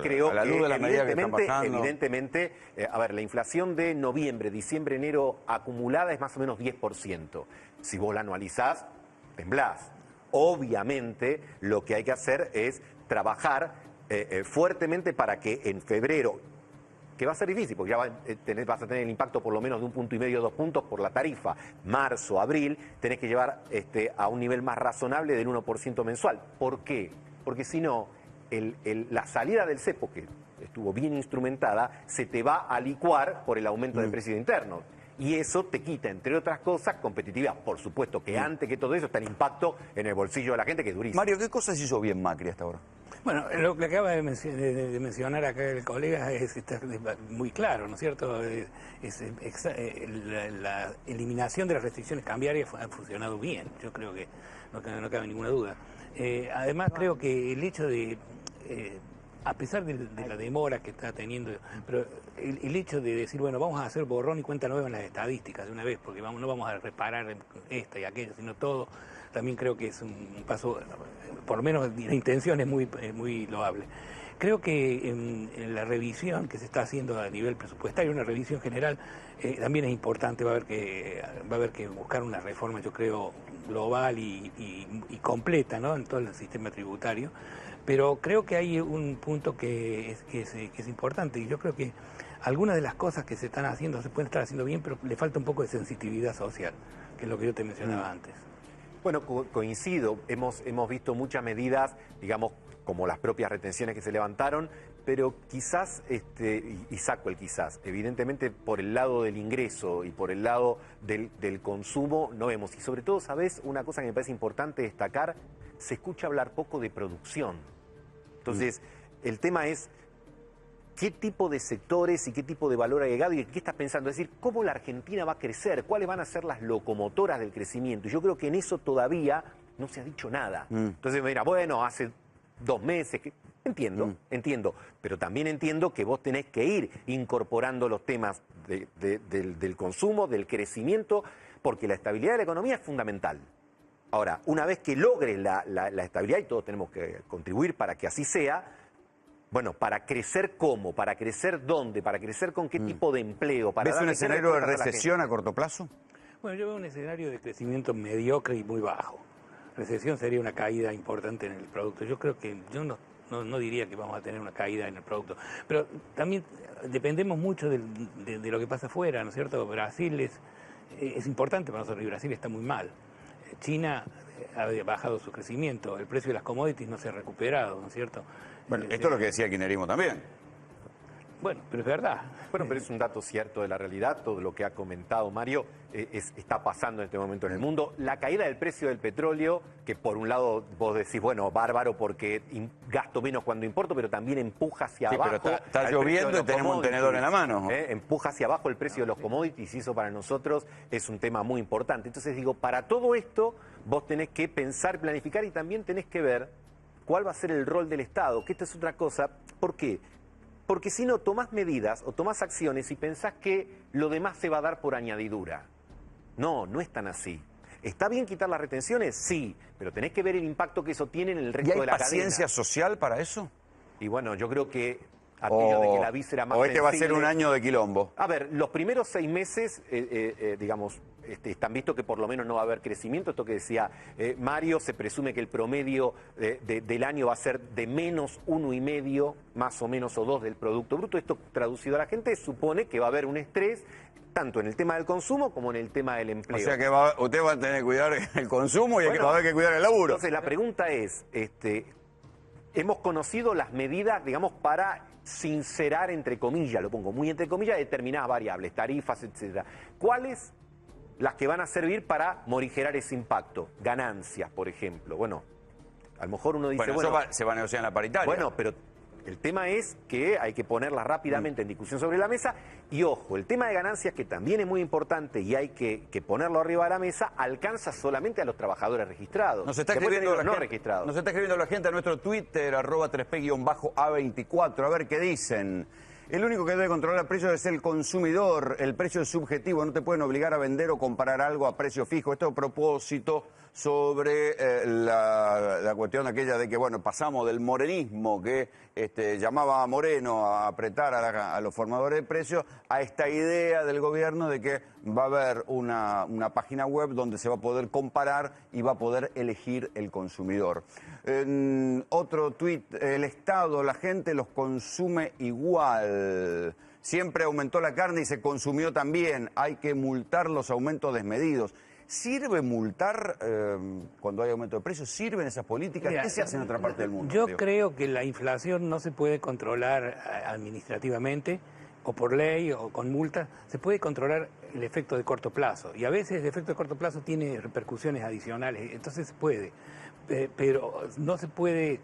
Speaker 14: creo
Speaker 9: a la luz de las medidas que están
Speaker 14: que
Speaker 9: pasando.
Speaker 14: evidentemente, a ver, la inflación de noviembre, diciembre, enero acumulada es más o menos 10%. Si vos la anualizás, temblás. Obviamente, lo que hay que hacer es trabajar fuertemente para que en febrero, que va a ser difícil, porque ya vas a tener el impacto por lo menos de 1,5 puntos, 2 puntos por la tarifa. Marzo, abril, tenés que llevar a un nivel más razonable del 1% mensual. ¿Por qué? Porque si no, la salida del cepo, que estuvo bien instrumentada, se te va a licuar por el aumento del precio interno. Y eso te quita, entre otras cosas, competitividad. Por supuesto que antes que todo eso está el impacto en el bolsillo de la gente, que es durísimo.
Speaker 9: Mario, ¿qué cosas hizo bien Macri hasta ahora?
Speaker 11: Bueno, lo que acaba de mencionar acá el colega está muy claro, ¿no es cierto? La eliminación de las restricciones cambiarias ha funcionado bien, yo creo que no cabe ninguna duda. Además, creo que el hecho de, a pesar de la demora que está teniendo, pero el hecho de decir, bueno, vamos a hacer borrón y cuenta nueva en las estadísticas de una vez, porque no vamos a reparar esta y aquello, sino todo. También creo que es un paso, por lo menos la intención es muy loable. Creo que en la revisión que se está haciendo a nivel presupuestario, una revisión general, también es importante. Va a haber que buscar una reforma, yo creo, global y completa, ¿no?, en todo el sistema tributario. Pero creo que hay un punto que es importante, y yo creo que algunas de las cosas que se están haciendo se pueden estar haciendo bien, pero le falta un poco de sensibilidad social, que es lo que yo te mencionaba antes.
Speaker 14: Bueno, coincido, hemos visto muchas medidas, digamos, como las propias retenciones que se levantaron, pero quizás, y saco el quizás, evidentemente por el lado del ingreso y por el lado del consumo no vemos. Y sobre todo, ¿sabes? Una cosa que me parece importante destacar, se escucha hablar poco de producción. Entonces, el tema es qué tipo de sectores y qué tipo de valor agregado y qué estás pensando. Es decir, cómo la Argentina va a crecer, cuáles van a ser las locomotoras del crecimiento. Y yo creo que en eso todavía no se ha dicho nada. Entonces, mira, bueno, hace 2 meses que... Entiendo, pero también entiendo que vos tenés que ir incorporando los temas del consumo, del crecimiento, porque la estabilidad de la economía es fundamental. Ahora, una vez que logre la estabilidad, y todos tenemos que contribuir para que así sea, bueno, ¿para crecer cómo? ¿Para crecer dónde? ¿Para crecer con qué tipo de empleo?
Speaker 9: ¿Ves un escenario de recesión a corto plazo?
Speaker 11: Bueno, yo veo un escenario de crecimiento mediocre y muy bajo. Recesión sería una caída importante en el producto. Yo creo que no diría que vamos a tener una caída en el producto, pero también dependemos mucho de lo que pasa afuera, ¿no es cierto? Brasil es importante para nosotros y Brasil está muy mal. China ha bajado su crecimiento, el precio de las commodities no se ha recuperado, ¿no es cierto?
Speaker 9: Bueno, esto es lo que decía el kirchnerismo también.
Speaker 11: Bueno, pero es verdad.
Speaker 14: Bueno, pero es un dato cierto de la realidad, todo lo que ha comentado Mario está pasando en este momento en el mundo. La caída del precio del petróleo, que por un lado vos decís, bueno, bárbaro porque gasto menos cuando importo, pero también empuja hacia abajo.
Speaker 9: Pero está lloviendo y tenemos un tenedor en la mano.
Speaker 14: Empuja hacia abajo el precio de los commodities y eso para nosotros es un tema muy importante. Entonces digo, para todo esto vos tenés que pensar, planificar y también tenés que ver cuál va a ser el rol del Estado, que esta es otra cosa. ¿Por qué? Porque si no, tomás medidas o tomás acciones y pensás que lo demás se va a dar por añadidura. No es tan así. ¿Está bien quitar las retenciones? Sí, pero tenés que ver el impacto que eso tiene en el resto de la cadena.
Speaker 9: ¿Y hay paciencia social para eso?
Speaker 14: Y bueno, yo creo que aquello de que la víscera más
Speaker 9: sensible... va a ser un año de quilombo.
Speaker 14: A ver, los primeros 6 meses, digamos... están visto que por lo menos no va a haber crecimiento. Esto que decía Mario, se presume que el promedio del año va a ser de menos 1,5, más o menos, o 2 del Producto Bruto. Esto traducido a la gente supone que va a haber un estrés tanto en el tema del consumo como en el tema del empleo.
Speaker 9: O sea que usted va a tener que cuidar el consumo y va a haber que cuidar el laburo.
Speaker 14: Entonces la pregunta es, hemos conocido las medidas, digamos, para sincerar, entre comillas, lo pongo muy entre comillas, determinadas variables, tarifas, etcétera. ¿Cuáles las que van a servir para morigerar ese impacto? Ganancias, por ejemplo. Bueno, a lo mejor uno dice...
Speaker 9: Eso se va a negociar en la paritaria.
Speaker 14: Bueno, pero el tema es que hay que ponerlas rápidamente en discusión sobre la mesa. Y ojo, el tema de ganancias, que también es muy importante y hay que ponerlo arriba de la mesa, alcanza solamente a los trabajadores registrados.
Speaker 9: Nos está escribiendo la gente a nuestro Twitter, @3P_A24, a ver qué dicen. El único que debe controlar el precio es el consumidor. El precio es subjetivo, no te pueden obligar a vender o comparar algo a precio fijo. Esto a propósito sobre la cuestión aquella de que, bueno, pasamos del morenismo que llamaba a Moreno a apretar a los formadores de precios, a esta idea del gobierno de que va a haber una página web donde se va a poder comparar y va a poder elegir el consumidor. Otro tuit, el Estado, la gente los consume igual. Siempre aumentó la carne y se consumió también. Hay que multar los aumentos desmedidos. ¿Sirve multar cuando hay aumento de precios? ¿Sirven esas políticas? ¿Qué se hace en otra parte del mundo?
Speaker 11: Yo creo que la inflación no se puede controlar administrativamente o por ley o con multas. Se puede controlar el efecto de corto plazo y a veces el efecto de corto plazo tiene repercusiones adicionales, entonces se puede, pero no se puede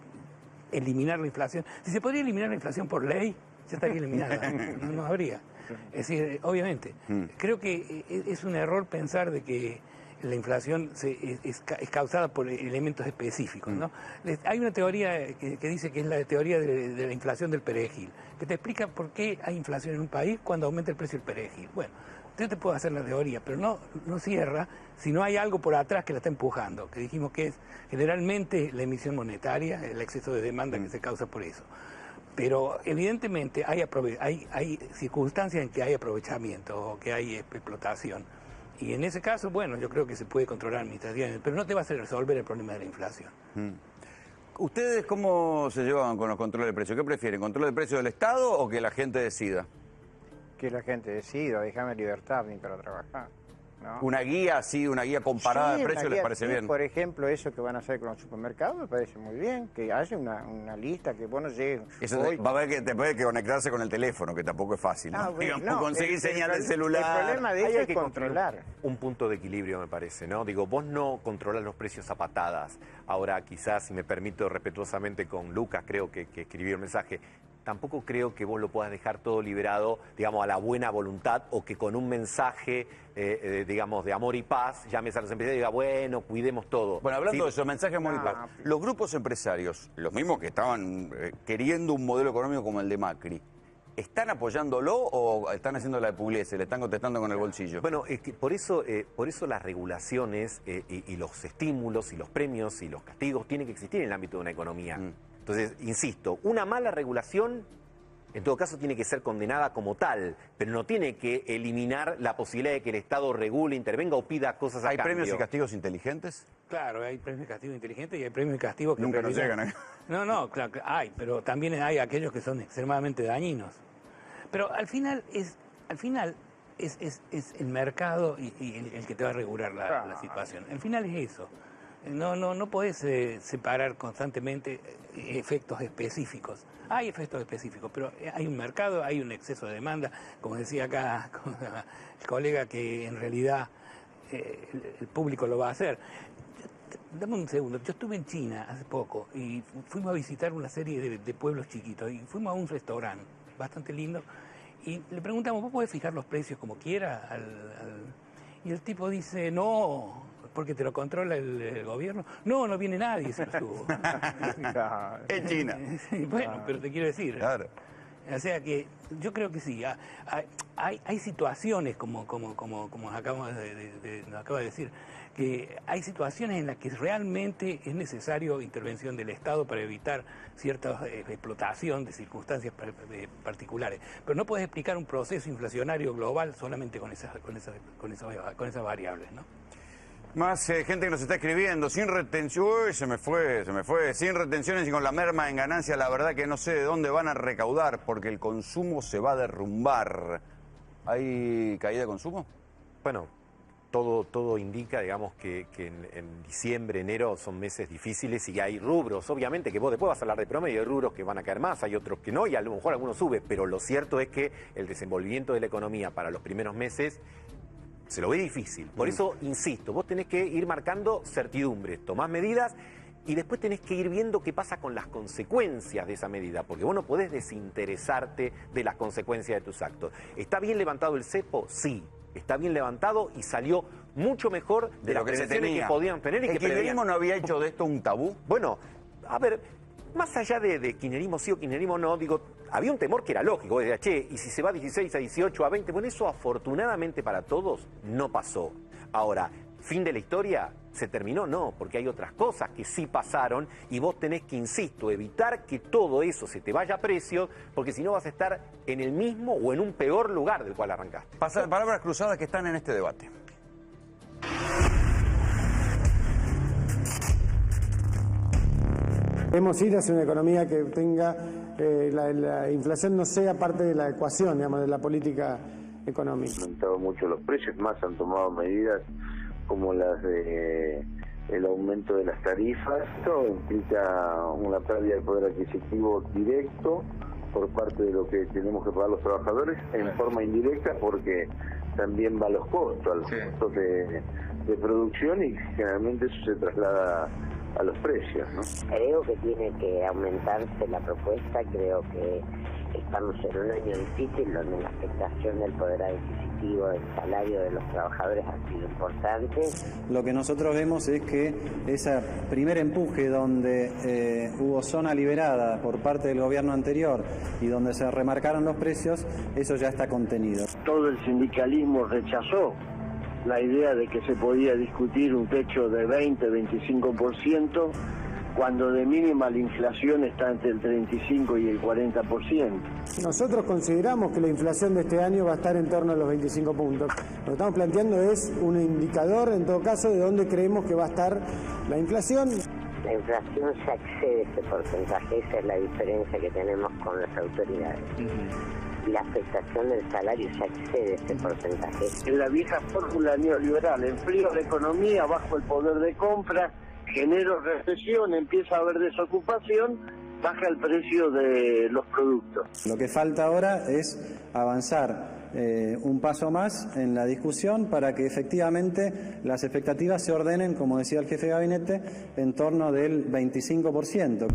Speaker 11: eliminar la inflación. Si se podría eliminar la inflación por ley, ya estaría eliminada, no habría. Es decir, obviamente, creo que es un error pensar de que la inflación es causada por elementos específicos, ¿no? Hay una teoría que dice que es la teoría de la inflación del perejil, que te explica por qué hay inflación en un país cuando aumenta el precio del perejil. Bueno, yo te puedo hacer la teoría, pero no cierra si no hay algo por atrás que la está empujando, que dijimos que es generalmente la emisión monetaria, el exceso de demanda que se causa por eso. Pero evidentemente hay circunstancias en que hay aprovechamiento o que hay explotación. Y en ese caso, bueno, yo creo que se puede controlar administrativamente, pero no te va a hacer resolver el problema de la inflación.
Speaker 9: ¿Ustedes cómo se llevan con los controles de precios? ¿Qué prefieren? ¿Control de precios del Estado o que la gente decida?
Speaker 13: Que la gente decida, déjame libertad a mí para trabajar. ¿no?
Speaker 9: Una guía así, una guía comparada de precios, ¿les parece bien?
Speaker 13: Por ejemplo, eso que van a hacer con los supermercados me parece muy bien, que haya una lista, que vos no llegues.
Speaker 9: Eso va a haber que te puede que conectarse con el teléfono, que tampoco es fácil, ¿no? Digamos, conseguir señal del celular.
Speaker 13: El problema de eso es controlar.
Speaker 14: Un punto de equilibrio, me parece, ¿no? Digo, vos no controlás los precios a patadas. Ahora, quizás, si me permito respetuosamente con Lucas, creo que escribió el mensaje, tampoco creo que vos lo puedas dejar todo liberado, digamos, a la buena voluntad o que con un mensaje, digamos, de amor y paz, llames a los empresarios y diga, bueno, cuidemos todo.
Speaker 9: Bueno, hablando de eso, mensaje de amor y paz. Los grupos empresarios, los mismos que estaban queriendo un modelo económico como el de Macri, ¿están apoyándolo o están haciendo la de Pugliese, le están contestando con el bolsillo?
Speaker 14: Bueno, es que por eso las regulaciones y los estímulos y los premios y los castigos tienen que existir en el ámbito de una economía. Entonces, insisto, una mala regulación, en todo caso, tiene que ser condenada como tal, pero no tiene que eliminar la posibilidad de que el Estado regule, intervenga o pida cosas a cambio.
Speaker 9: ¿Hay premios y castigos inteligentes?
Speaker 11: Claro, hay premios y castigos inteligentes y hay premios y castigos que
Speaker 9: nunca nos llegan, ¿eh?
Speaker 11: No, claro, hay, pero también hay aquellos que son extremadamente dañinos. Pero al final es el mercado y el que te va a regular la situación. Al final es eso. No podés separar constantemente efectos específicos. Hay efectos específicos, pero hay un mercado, hay un exceso de demanda. Como decía acá el colega, que en realidad el público lo va a hacer. Dame un segundo. Yo estuve en China hace poco y fuimos a visitar una serie de pueblos chiquitos y fuimos a un restaurante bastante lindo y le preguntamos, ¿vos podés fijar los precios como quiera? Y el tipo dice, no, porque te lo controla el gobierno. No viene nadie, se lo subo.
Speaker 9: En China.
Speaker 11: Bueno, pero te quiero decir.
Speaker 9: Claro.
Speaker 11: O sea que yo creo que sí, hay situaciones, como nos acaba de decir, que hay situaciones en las que realmente es necesario intervención del Estado para evitar cierta explotación de circunstancias particulares. Pero no puedes explicar un proceso inflacionario global solamente con esas variables, ¿no?
Speaker 9: Más gente que nos está escribiendo, sin retención, uy, se me fue, sin retenciones y con la merma en ganancia, la verdad que no sé de dónde van a recaudar, porque el consumo se va a derrumbar. ¿Hay caída de consumo?
Speaker 14: Bueno, todo indica, digamos, que en diciembre, enero son meses difíciles y hay rubros, obviamente, que vos después vas a hablar de promedio, hay rubros que van a caer más, hay otros que no, y a lo mejor algunos sube, pero lo cierto es que el desenvolvimiento de la economía para los primeros meses se lo ve difícil. Por eso, insisto, vos tenés que ir marcando certidumbres, tomás medidas y después tenés que ir viendo qué pasa con las consecuencias de esa medida, porque vos no podés desinteresarte de las consecuencias de tus actos. ¿Está bien levantado el cepo? Sí. Está bien levantado y salió mucho mejor de las prevenciones que podían tener.
Speaker 9: ¿El kirchnerismo no había hecho de esto un tabú?
Speaker 14: Bueno, a ver, más allá de kirchnerismo sí o kirchnerismo no, digo, había un temor que era lógico, decía, che, y si se va a 16, a 18, a 20, bueno, eso afortunadamente para todos no pasó. Ahora, fin de la historia, ¿se terminó? No, porque hay otras cosas que sí pasaron y vos tenés que, insisto, evitar que todo eso se te vaya a precio, porque si no vas a estar en el mismo o en un peor lugar del cual arrancaste.
Speaker 9: Palabras cruzadas que están en este debate.
Speaker 15: Debemos ir hacia una economía que tenga, la inflación no sea parte de la ecuación, digamos, de la política económica.
Speaker 12: Han aumentado mucho los precios, más han tomado medidas como las de el aumento de las tarifas. Esto implica una pérdida de poder adquisitivo directo por parte de lo que tenemos que pagar los trabajadores, en forma indirecta porque también va a los costos, a los costos de producción, y generalmente eso se traslada a los precios, ¿no?
Speaker 16: Creo que tiene que aumentarse la propuesta, creo que estamos en un año difícil donde la afectación del poder adquisitivo del salario de los trabajadores ha sido importante.
Speaker 17: Lo que nosotros vemos es que ese primer empuje donde hubo zona liberada por parte del gobierno anterior y donde se remarcaron los precios, eso ya está contenido.
Speaker 18: Todo el sindicalismo rechazó la idea de que se podía discutir un techo de 20-25%, cuando de mínima la inflación está entre el 35 y el 40%.
Speaker 15: Nosotros consideramos que la inflación de este año va a estar en torno a los 25 puntos. Lo que estamos planteando es un indicador, en todo caso, de dónde creemos que va a estar la inflación.
Speaker 16: La inflación ya excede ese porcentaje, esa es la diferencia que tenemos con las autoridades. La afectación del salario ya excede ese porcentaje.
Speaker 18: En la vieja fórmula neoliberal, enfrío la economía, bajo el poder de compra, genero recesión, empieza a haber desocupación, baja el precio de los productos.
Speaker 17: Lo que falta ahora es avanzar un paso más en la discusión para que efectivamente las expectativas se ordenen, como decía el jefe de gabinete, en torno del 25%.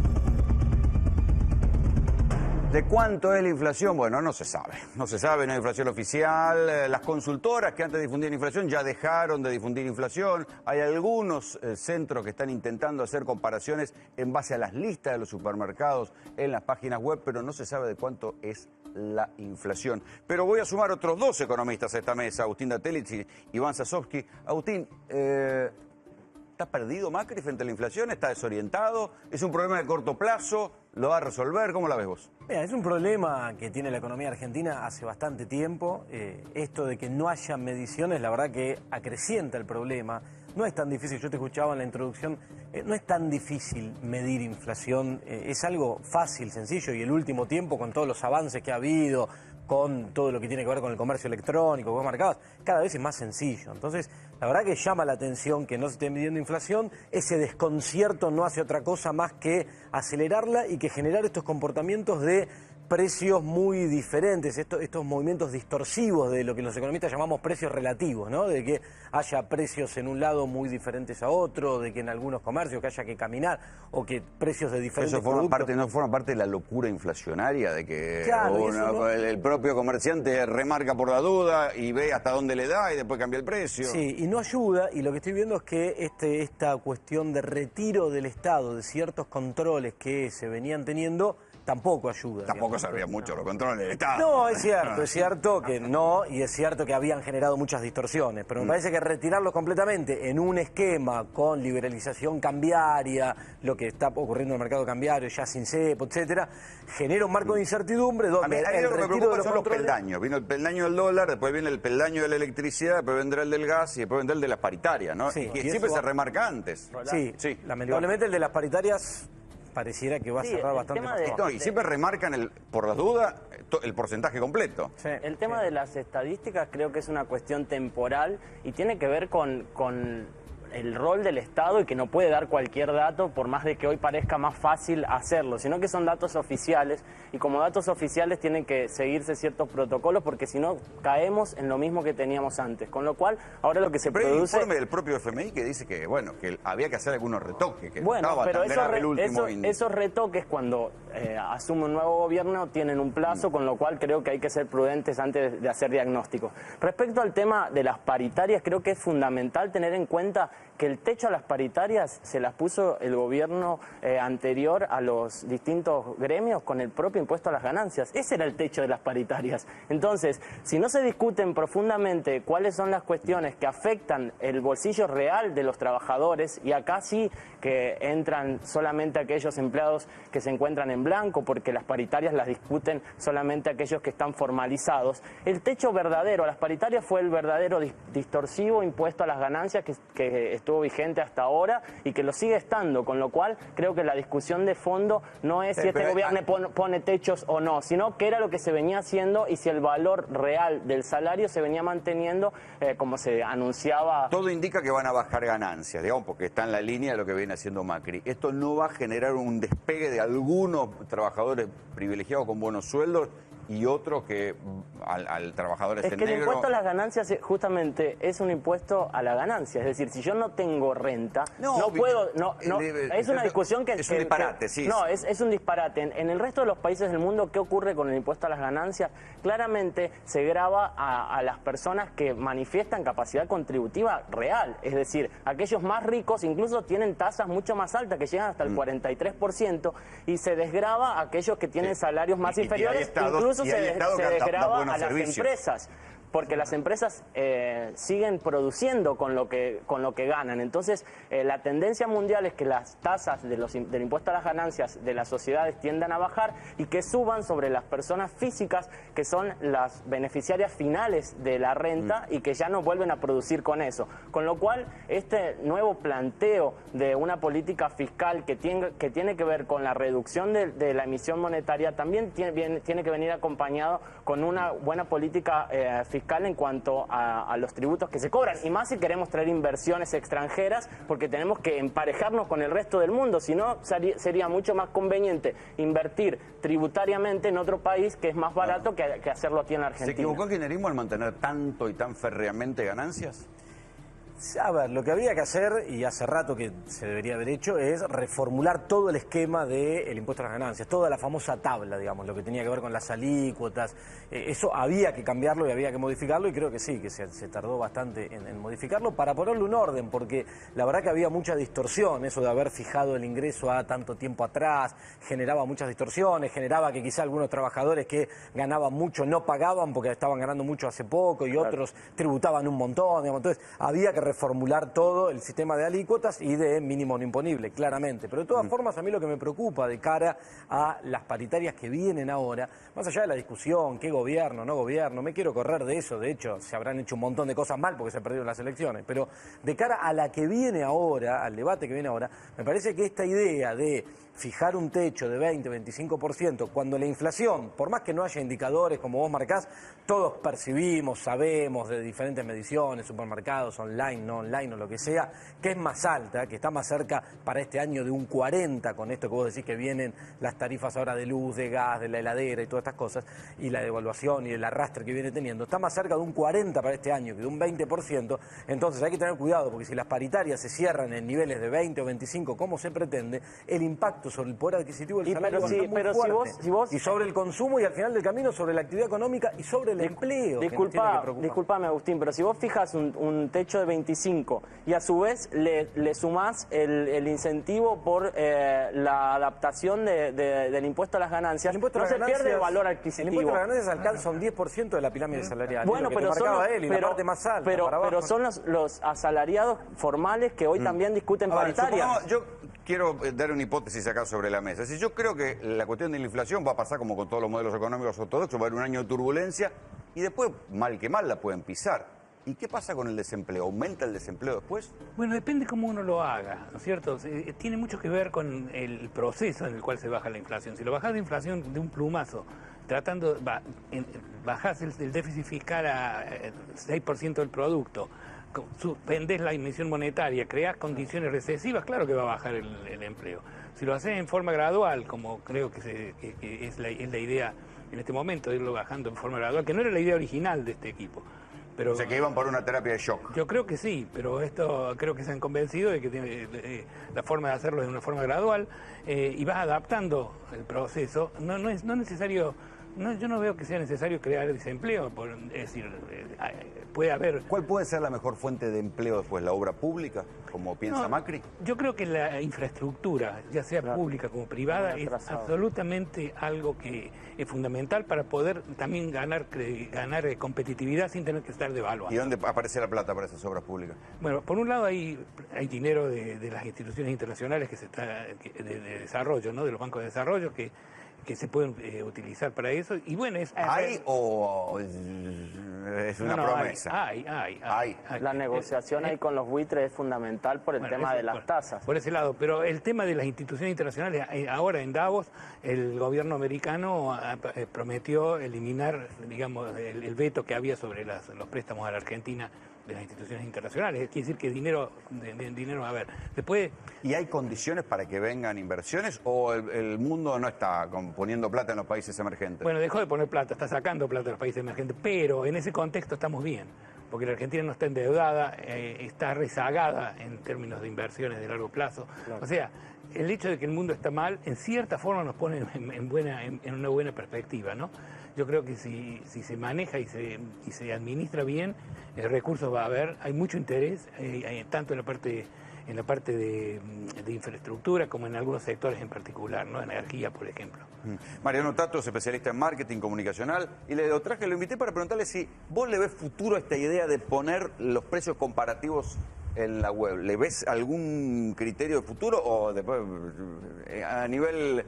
Speaker 9: ¿De cuánto es la inflación? Bueno, no se sabe. No se sabe, no hay inflación oficial. Las consultoras que antes difundían inflación ya dejaron de difundir inflación. Hay algunos centros que están intentando hacer comparaciones en base a las listas de los supermercados en las páginas web, pero no se sabe de cuánto es la inflación. Pero voy a sumar otros dos economistas a esta mesa, Agustín Datelitz y Iván Sasovsky. Agustín, ¿está perdido Macri frente a la inflación? ¿Está desorientado? ¿Es un problema de corto plazo? ¿Lo va a resolver? ¿Cómo la ves vos?
Speaker 19: Mira, es un problema que tiene la economía argentina hace bastante tiempo. Esto de que no haya mediciones, la verdad que acrecienta el problema. No es tan difícil, yo te escuchaba en la introducción, no es tan difícil medir inflación. Es algo fácil, sencillo, y el último tiempo, con todos los avances que ha habido, con todo lo que tiene que ver con el comercio electrónico, con marcados, cada vez es más sencillo. Entonces, la verdad que llama la atención que no se esté midiendo inflación. Ese desconcierto no hace otra cosa más que acelerarla y que generar estos comportamientos de precios muy diferentes, estos movimientos distorsivos de lo que los economistas llamamos precios relativos, ¿no? De que haya precios en un lado muy diferentes a otro, de que en algunos comercios que haya que caminar, o que precios de diferentes
Speaker 9: ¿Eso forma
Speaker 19: productos...
Speaker 9: no forma parte de la locura inflacionaria de que
Speaker 19: Claro,
Speaker 9: el propio comerciante remarca por la duda y ve hasta dónde le da y después cambia el precio?
Speaker 19: Sí, y no ayuda, y lo que estoy viendo es que esta cuestión de retiro del Estado de ciertos controles que se venían teniendo tampoco ayuda.
Speaker 9: Tampoco servían mucho los controles del Estado.
Speaker 19: No, es cierto que no, y es cierto que habían generado muchas distorsiones, pero me parece que retirarlo completamente en un esquema con liberalización cambiaria, lo que está ocurriendo en el mercado cambiario, ya sin cepo, etcétera, genera un marco de incertidumbre donde
Speaker 9: a mí lo que me preocupa son los peldaños. Vino el peldaño del dólar, después viene el peldaño de la electricidad, después vendrá el del gas y después vendrá el de las paritarias, ¿no?
Speaker 19: Sí,
Speaker 9: y siempre se remarca antes.
Speaker 19: Sí, lamentablemente el de las paritarias pareciera que va a cerrar bastante más.
Speaker 9: No, y siempre remarcan, por las dudas, el porcentaje completo.
Speaker 20: Sí, el tema de las estadísticas creo que es una cuestión temporal y tiene que ver con el rol del Estado y que no puede dar cualquier dato por más de que hoy parezca más fácil hacerlo, sino que son datos oficiales y como datos oficiales tienen que seguirse ciertos protocolos porque si no caemos en lo mismo que teníamos antes, con lo cual ahora lo que se produce...
Speaker 9: Hay un informe del propio FMI que dice que, bueno, que había que hacer algunos retoques, que
Speaker 20: bueno,
Speaker 9: estaba
Speaker 20: pero
Speaker 9: tan grave el último índice.
Speaker 20: esos retoques cuando asume un nuevo gobierno tienen un plazo, con lo cual creo que hay que ser prudentes antes de hacer diagnósticos. Respecto al tema de las paritarias, creo que es fundamental tener en cuenta que el techo a las paritarias se las puso el gobierno anterior a los distintos gremios con el propio impuesto a las ganancias. Ese era el techo de las paritarias. Entonces, si no se discuten profundamente cuáles son las cuestiones que afectan el bolsillo real de los trabajadores, y acá sí que entran solamente aquellos empleados que se encuentran en blanco, porque las paritarias las discuten solamente aquellos que están formalizados, el techo verdadero a las paritarias fue el verdadero distorsivo impuesto a las ganancias que estuvo vigente hasta ahora y que lo sigue estando, con lo cual creo que la discusión de fondo no es si este gobierno pone techos o no, sino qué era lo que se venía haciendo y si el valor real del salario se venía manteniendo como se anunciaba.
Speaker 9: Todo indica que van a bajar ganancias, digamos, porque está en la línea de lo que viene haciendo Macri. Esto no va a generar un despegue de algunos trabajadores privilegiados con buenos sueldos y otros que al trabajadores en negro...
Speaker 20: Es que el impuesto a las ganancias justamente es un impuesto a la ganancia. Es decir, si yo no tengo renta, no puedo... es una discusión que...
Speaker 9: Es un disparate, sí.
Speaker 20: No, es un disparate. En el resto de los países del mundo, ¿qué ocurre con el impuesto a las ganancias? Claramente se grava a las personas que manifiestan capacidad contributiva real. Es decir, aquellos más ricos incluso tienen tasas mucho más altas, que llegan hasta el 43%, y se desgrava a aquellos que tienen salarios más inferiores, incluso se desgrava a las empresas. porque las empresas siguen produciendo con lo que ganan. Entonces, la tendencia mundial es que las tasas del impuesto a las ganancias de las sociedades tiendan a bajar y que suban sobre las personas físicas, que son las beneficiarias finales de la renta y que ya no vuelven a producir con eso. Con lo cual, este nuevo planteo de una política fiscal que tiene que ver con la reducción de la emisión monetaria también tiene que venir acompañado con una buena política fiscal en cuanto a los tributos que se cobran, y más si queremos traer inversiones extranjeras, porque tenemos que emparejarnos con el resto del mundo, si no sería mucho más conveniente invertir tributariamente en otro país que es más barato que hacerlo aquí en la Argentina.
Speaker 9: ¿Se equivocó el kirchnerismo al mantener tanto y tan férreamente ganancias?
Speaker 19: A ver, lo que habría que hacer, y hace rato que se debería haber hecho, es reformular todo el esquema del impuesto a las ganancias, toda la famosa tabla, digamos, lo que tenía que ver con las alícuotas. Eso había que cambiarlo y había que modificarlo, y creo que sí, que se tardó bastante en modificarlo para ponerle un orden, porque la verdad que había mucha distorsión, eso de haber fijado el ingreso a tanto tiempo atrás, generaba muchas distorsiones, generaba que quizá algunos trabajadores que ganaban mucho no pagaban porque estaban ganando mucho hace poco y otros tributaban un montón, digamos. Entonces había que reformular todo el sistema de alícuotas y de mínimo no imponible, claramente. Pero de todas formas, a mí lo que me preocupa de cara a las paritarias que vienen ahora, más allá de la discusión, qué gobierno, no gobierno, me quiero correr de eso, de hecho, se habrán hecho un montón de cosas mal porque se perdieron las elecciones, pero de cara a la que viene ahora, al debate que viene ahora, me parece que esta idea de fijar un techo de 20-25%, cuando la inflación, por más que no haya indicadores como vos marcás, todos percibimos, sabemos de diferentes mediciones, supermercados, online, no online o lo que sea, que es más alta, que está más cerca para este año de un 40%, con esto que vos decís que vienen las tarifas ahora de luz, de gas, de la heladera y todas estas cosas, y la devaluación y el arrastre que viene teniendo, está más cerca de un 40% para este año que de un 20%, entonces hay que tener cuidado, porque si las paritarias se cierran en niveles de 20 o 25, como se pretende, el impacto sobre el poder adquisitivo del salario va a ser muy fuerte. Y sobre el consumo y al final del camino sobre la actividad económica y sobre el empleo.
Speaker 20: Disculpame, Agustín, pero si vos fijas un techo de 25 y a su vez le sumás el incentivo por la adaptación del impuesto a las ganancias, no se pierde el valor adquisitivo.
Speaker 19: El impuesto a las ganancias alcanza un 10% de la pirámide salarial.
Speaker 20: Bueno, pero son los asalariados formales que hoy también discuten paritarias.
Speaker 9: Yo quiero dar una hipótesis acá sobre la mesa. Si yo creo que la cuestión de la inflación va a pasar como con todos los modelos económicos ortodoxos, va a haber un año de turbulencia y después, mal que mal, la pueden pisar. ¿Y qué pasa con el desempleo? ¿Aumenta el desempleo después?
Speaker 11: Bueno, depende cómo uno lo haga, ¿no es cierto? Tiene mucho que ver con el proceso en el cual se baja la inflación. Si lo bajás la inflación de un plumazo, bajás el déficit fiscal a 6% del producto, suspendés la emisión monetaria, creás condiciones recesivas, claro que va a bajar el empleo. Si lo haces en forma gradual, como creo que es la idea en este momento, de irlo bajando en forma gradual, que no era la idea original de este equipo. Pero,
Speaker 9: o sea, que iban por una terapia de shock.
Speaker 11: Yo creo que sí, pero esto creo que se han convencido de que la forma de hacerlo es de una forma gradual y vas adaptando el proceso. No es necesario. No, yo no veo que sea necesario crear desempleo, es decir, puede haber...
Speaker 9: ¿Cuál puede ser la mejor fuente de empleo después? ¿La obra pública, como piensa Macri?
Speaker 11: Yo creo que la infraestructura, ya sea pública como privada, es absolutamente algo que es fundamental para poder también ganar competitividad sin tener que estar devaluando.
Speaker 9: ¿Y dónde aparece la plata para esas obras públicas?
Speaker 11: Bueno, por un lado hay dinero de las instituciones internacionales de desarrollo, ¿no? De los bancos de desarrollo que se pueden utilizar para eso, y bueno,
Speaker 9: ¿hay o es una promesa?
Speaker 11: Hay.
Speaker 20: La negociación ahí con los buitres es fundamental por el tema de las tasas.
Speaker 11: Por ese lado, pero el tema de las instituciones internacionales, ahora en Davos, el gobierno americano prometió eliminar, digamos, el veto que había sobre los préstamos a la Argentina de las instituciones internacionales. Quiere decir que dinero va a haber. Después,
Speaker 9: ¿y hay condiciones para que vengan inversiones o el mundo no está poniendo plata en los países emergentes?
Speaker 11: Bueno, dejó de poner plata, está sacando plata de los países emergentes, pero en ese contexto estamos bien, porque la Argentina no está endeudada, está rezagada en términos de inversiones de largo plazo. Claro. O sea, el hecho de que el mundo está mal, en cierta forma nos pone en una buena perspectiva, ¿no? Yo creo que si se maneja y se administra bien, recursos va a haber, hay mucho interés, tanto en la parte en la parte de infraestructura como en algunos sectores en particular, ¿no? Energía, por ejemplo.
Speaker 9: Mariano Tato es especialista en marketing comunicacional y lo invité para preguntarle si vos le ves futuro a esta idea de poner los precios comparativos en la web. ¿Le ves algún criterio de futuro o después a nivel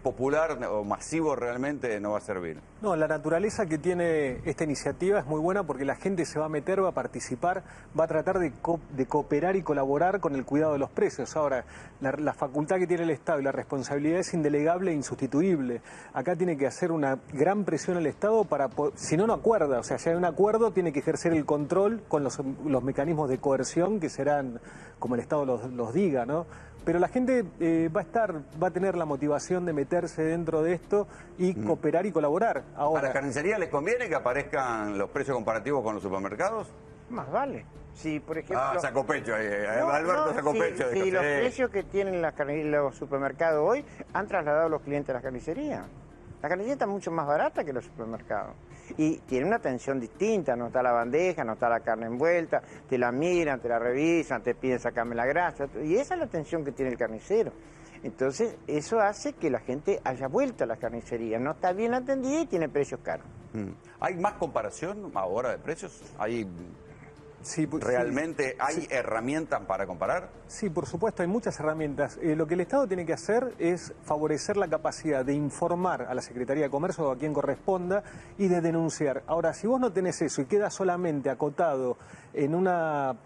Speaker 9: popular o masivo realmente no va a servir?
Speaker 21: No, la naturaleza que tiene esta iniciativa es muy buena porque la gente se va a meter, va a participar, va a tratar de cooperar y colaborar con el cuidado de los precios. Ahora, la facultad que tiene el Estado y la responsabilidad es indelegable e insustituible. Acá tiene que hacer una gran presión al Estado para, si no acuerda, o sea, si hay un acuerdo, tiene que ejercer el control con los mecanismos de coerción que serán como el Estado los diga, ¿no? Pero la gente va a tener la motivación de meterse dentro de esto y cooperar y colaborar. Ahora,
Speaker 9: ¿a la carnicería les conviene que aparezcan los precios comparativos con los supermercados?
Speaker 13: Más vale. Si, por ejemplo...
Speaker 9: sacó pecho ahí. Alberto sacó pecho.
Speaker 13: Si los precios que tienen los supermercados hoy han trasladado a los clientes a la carnicería. La carnicería está mucho más barata que los supermercados. Y tiene una atención distinta, no está la bandeja, no está la carne envuelta, te la miran, te la revisan, te piden sacarme la grasa. Y esa es la atención que tiene el carnicero. Entonces, eso hace que la gente haya vuelto a la carnicería. No está bien atendida y tiene precios caros.
Speaker 9: ¿Hay más comparación ahora de precios?
Speaker 21: Sí,
Speaker 9: ¿Realmente hay herramientas para comparar?
Speaker 21: Sí, por supuesto, hay muchas herramientas. Lo que el Estado tiene que hacer es favorecer la capacidad de informar a la Secretaría de Comercio o a quien corresponda y de denunciar. Ahora, si vos no tenés eso y queda solamente acotado en una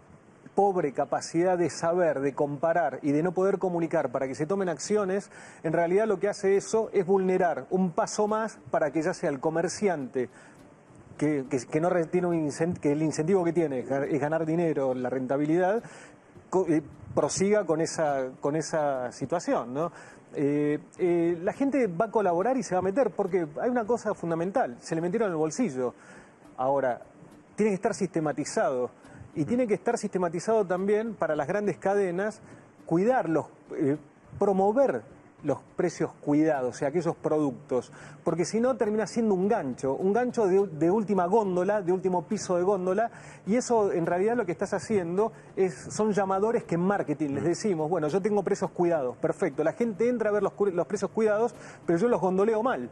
Speaker 21: pobre capacidad de saber, de comparar y de no poder comunicar para que se tomen acciones, en realidad lo que hace eso es vulnerar un paso más para que ya sea el comerciante que no tiene que el incentivo que tiene es ganar dinero, la rentabilidad, prosiga con esa situación, ¿no? La gente va a colaborar y se va a meter porque hay una cosa fundamental, se le metieron en el bolsillo. Ahora, tiene que estar sistematizado y tiene que estar sistematizado también para las grandes cadenas, cuidarlos, promover los precios cuidados, o sea, aquellos productos, porque si no termina siendo un gancho de última góndola, de último piso de góndola, y eso en realidad lo que estás haciendo son llamadores que en marketing les decimos, bueno, yo tengo precios cuidados, perfecto, la gente entra a ver los precios cuidados, pero yo los gondoleo mal.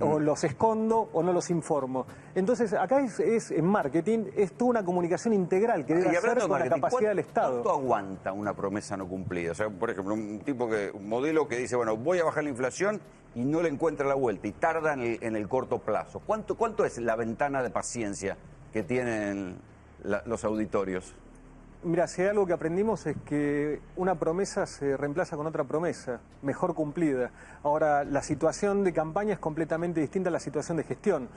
Speaker 21: O los escondo o no los informo. Entonces, acá es en marketing, es toda una comunicación integral que debe hacer con la capacidad del Estado.
Speaker 9: ¿Cuánto aguanta una promesa no cumplida? O sea, por ejemplo, un modelo que dice, bueno, voy a bajar la inflación y no le encuentra la vuelta y tarda en el corto plazo. ¿Cuánto es la ventana de paciencia que tienen los auditorios?
Speaker 21: Mira, si hay algo que aprendimos es que una promesa se reemplaza con otra promesa, mejor cumplida. Ahora, la situación de campaña es completamente distinta a la situación de gestión.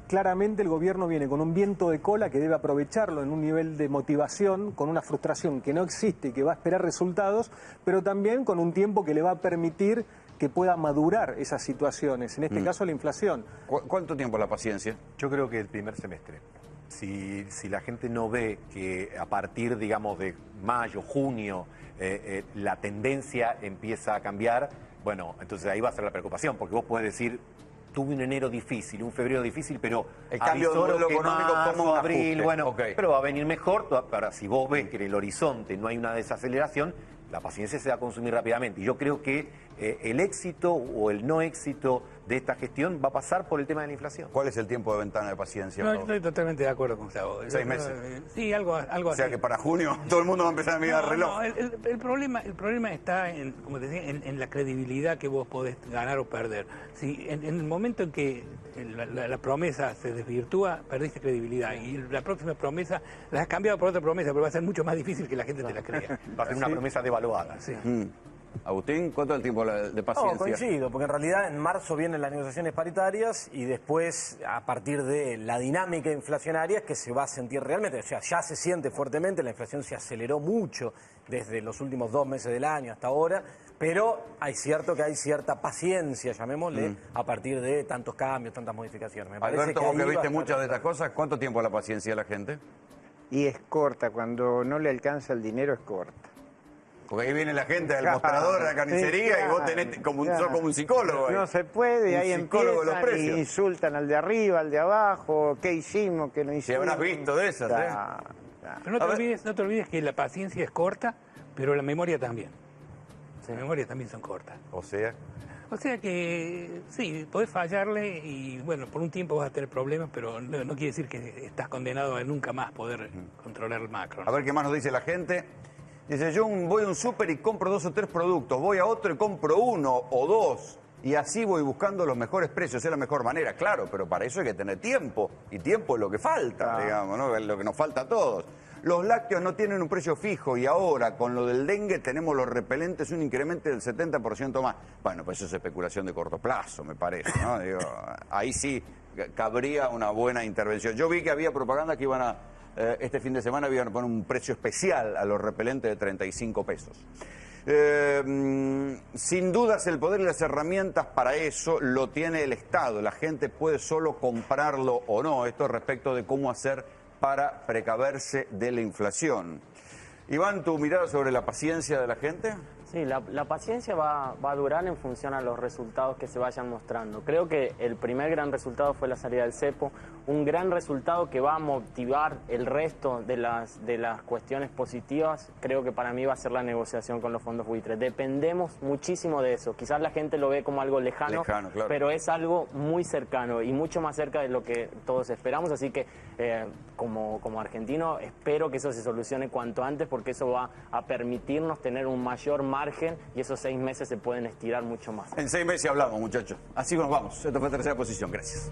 Speaker 21: Claramente el gobierno viene con un viento de cola que debe aprovecharlo en un nivel de motivación, con una frustración que no existe y que va a esperar resultados, pero también con un tiempo que le va a permitir que pueda madurar esas situaciones, en este caso la inflación.
Speaker 9: ¿Cuánto tiempo la paciencia?
Speaker 14: Yo creo que el primer semestre. Si la gente no ve que a partir, digamos, de mayo, junio, la tendencia empieza a cambiar, bueno, entonces ahí va a ser la preocupación, porque vos podés decir, tuve un enero difícil, un febrero difícil, pero
Speaker 9: el cambio de modelo económico
Speaker 14: como abril, bueno,
Speaker 9: okay.
Speaker 14: Pero va a venir mejor. Ahora, si vos ves que en el horizonte no hay una desaceleración, la paciencia se va a consumir rápidamente. Y yo creo que el éxito o el no éxito de esta gestión va a pasar por el tema de la inflación.
Speaker 9: ¿Cuál es el tiempo de ventana de paciencia?
Speaker 11: No, estoy totalmente de acuerdo con Gustavo.
Speaker 9: 6 meses.
Speaker 11: Sí, algo así.
Speaker 9: O sea que para junio todo el mundo va a empezar a mirar el reloj.
Speaker 11: No, el problema está, como te decía, en la credibilidad que vos podés ganar o perder. Si en el momento en que la promesa se desvirtúa, perdiste credibilidad. Y la próxima promesa la has cambiado por otra promesa, pero va a ser mucho más difícil que la gente te la crea.
Speaker 14: Va a ser una promesa devaluada.
Speaker 11: Sí.
Speaker 9: Agustín, ¿cuánto es el tiempo de paciencia?
Speaker 19: No, coincido, porque en realidad en marzo vienen las negociaciones paritarias y después, a partir de la dinámica inflacionaria, es que se va a sentir realmente, o sea, ya se siente fuertemente, la inflación se aceleró mucho desde los últimos 2 meses del año hasta ahora, pero hay cierta paciencia, llamémosle, a partir de tantos cambios, tantas modificaciones. Me parece
Speaker 9: Alberto,
Speaker 19: que
Speaker 9: vos que viste
Speaker 19: va
Speaker 9: muchas de estas cosas, ¿cuánto tiempo la paciencia de la gente?
Speaker 13: Y es corta, cuando no le alcanza el dinero es corta.
Speaker 9: Porque ahí viene la gente del mostrador, de la carnicería, y vos tenés sos como un psicólogo.
Speaker 13: No se puede, y ahí empiezan y insultan al de arriba, al de abajo, ¿qué hicimos, qué no hicimos?
Speaker 9: Si habrás visto de esas,
Speaker 11: Pero no te olvides que la paciencia es corta pero la memoria también. Las memorias también son cortas.
Speaker 9: O sea
Speaker 11: que sí, podés fallarle y bueno, por un tiempo vas a tener problemas, pero no quiere decir que estás condenado a nunca más poder controlar el macro, ¿no?
Speaker 9: A ver qué más nos dice la gente. Dice, yo voy a un súper y compro 2 o 3 productos, voy a otro y compro 1 o 2 y así voy buscando los mejores precios, es la mejor manera, claro, pero para eso hay que tener tiempo y tiempo es lo que falta, digamos, ¿no? Es lo que nos falta a todos. Los lácteos no tienen un precio fijo y ahora con lo del dengue tenemos los repelentes un incremento del 70% más. Bueno, pues eso es especulación de corto plazo, me parece, ¿no? Digo, ahí sí cabría una buena intervención. Yo vi que había propaganda que iban a, este fin de semana iban a poner un precio especial a los repelentes de 35 pesos. Sin dudas el poder y las herramientas para eso lo tiene el Estado. La gente puede solo comprarlo o no. Esto respecto de cómo hacer para precaverse de la inflación. Iván, ¿tu mirada sobre la paciencia de la gente?
Speaker 20: Sí, la paciencia va a durar en función a los resultados que se vayan mostrando. Creo que el primer gran resultado fue la salida del cepo, un gran resultado que va a motivar el resto de las cuestiones positivas. Creo que para mí va a ser la negociación con los fondos buitres. Dependemos muchísimo de eso. Quizás la gente lo ve como algo lejano, claro, pero es algo muy cercano y mucho más cerca de lo que todos esperamos. Así que como argentino espero que eso se solucione cuanto antes, porque eso va a permitirnos tener un mayor margen y esos 6 meses se pueden estirar mucho más.
Speaker 9: En 6 meses hablamos, muchachos. Así nos vamos. Esto fue Tercera Posición. Gracias.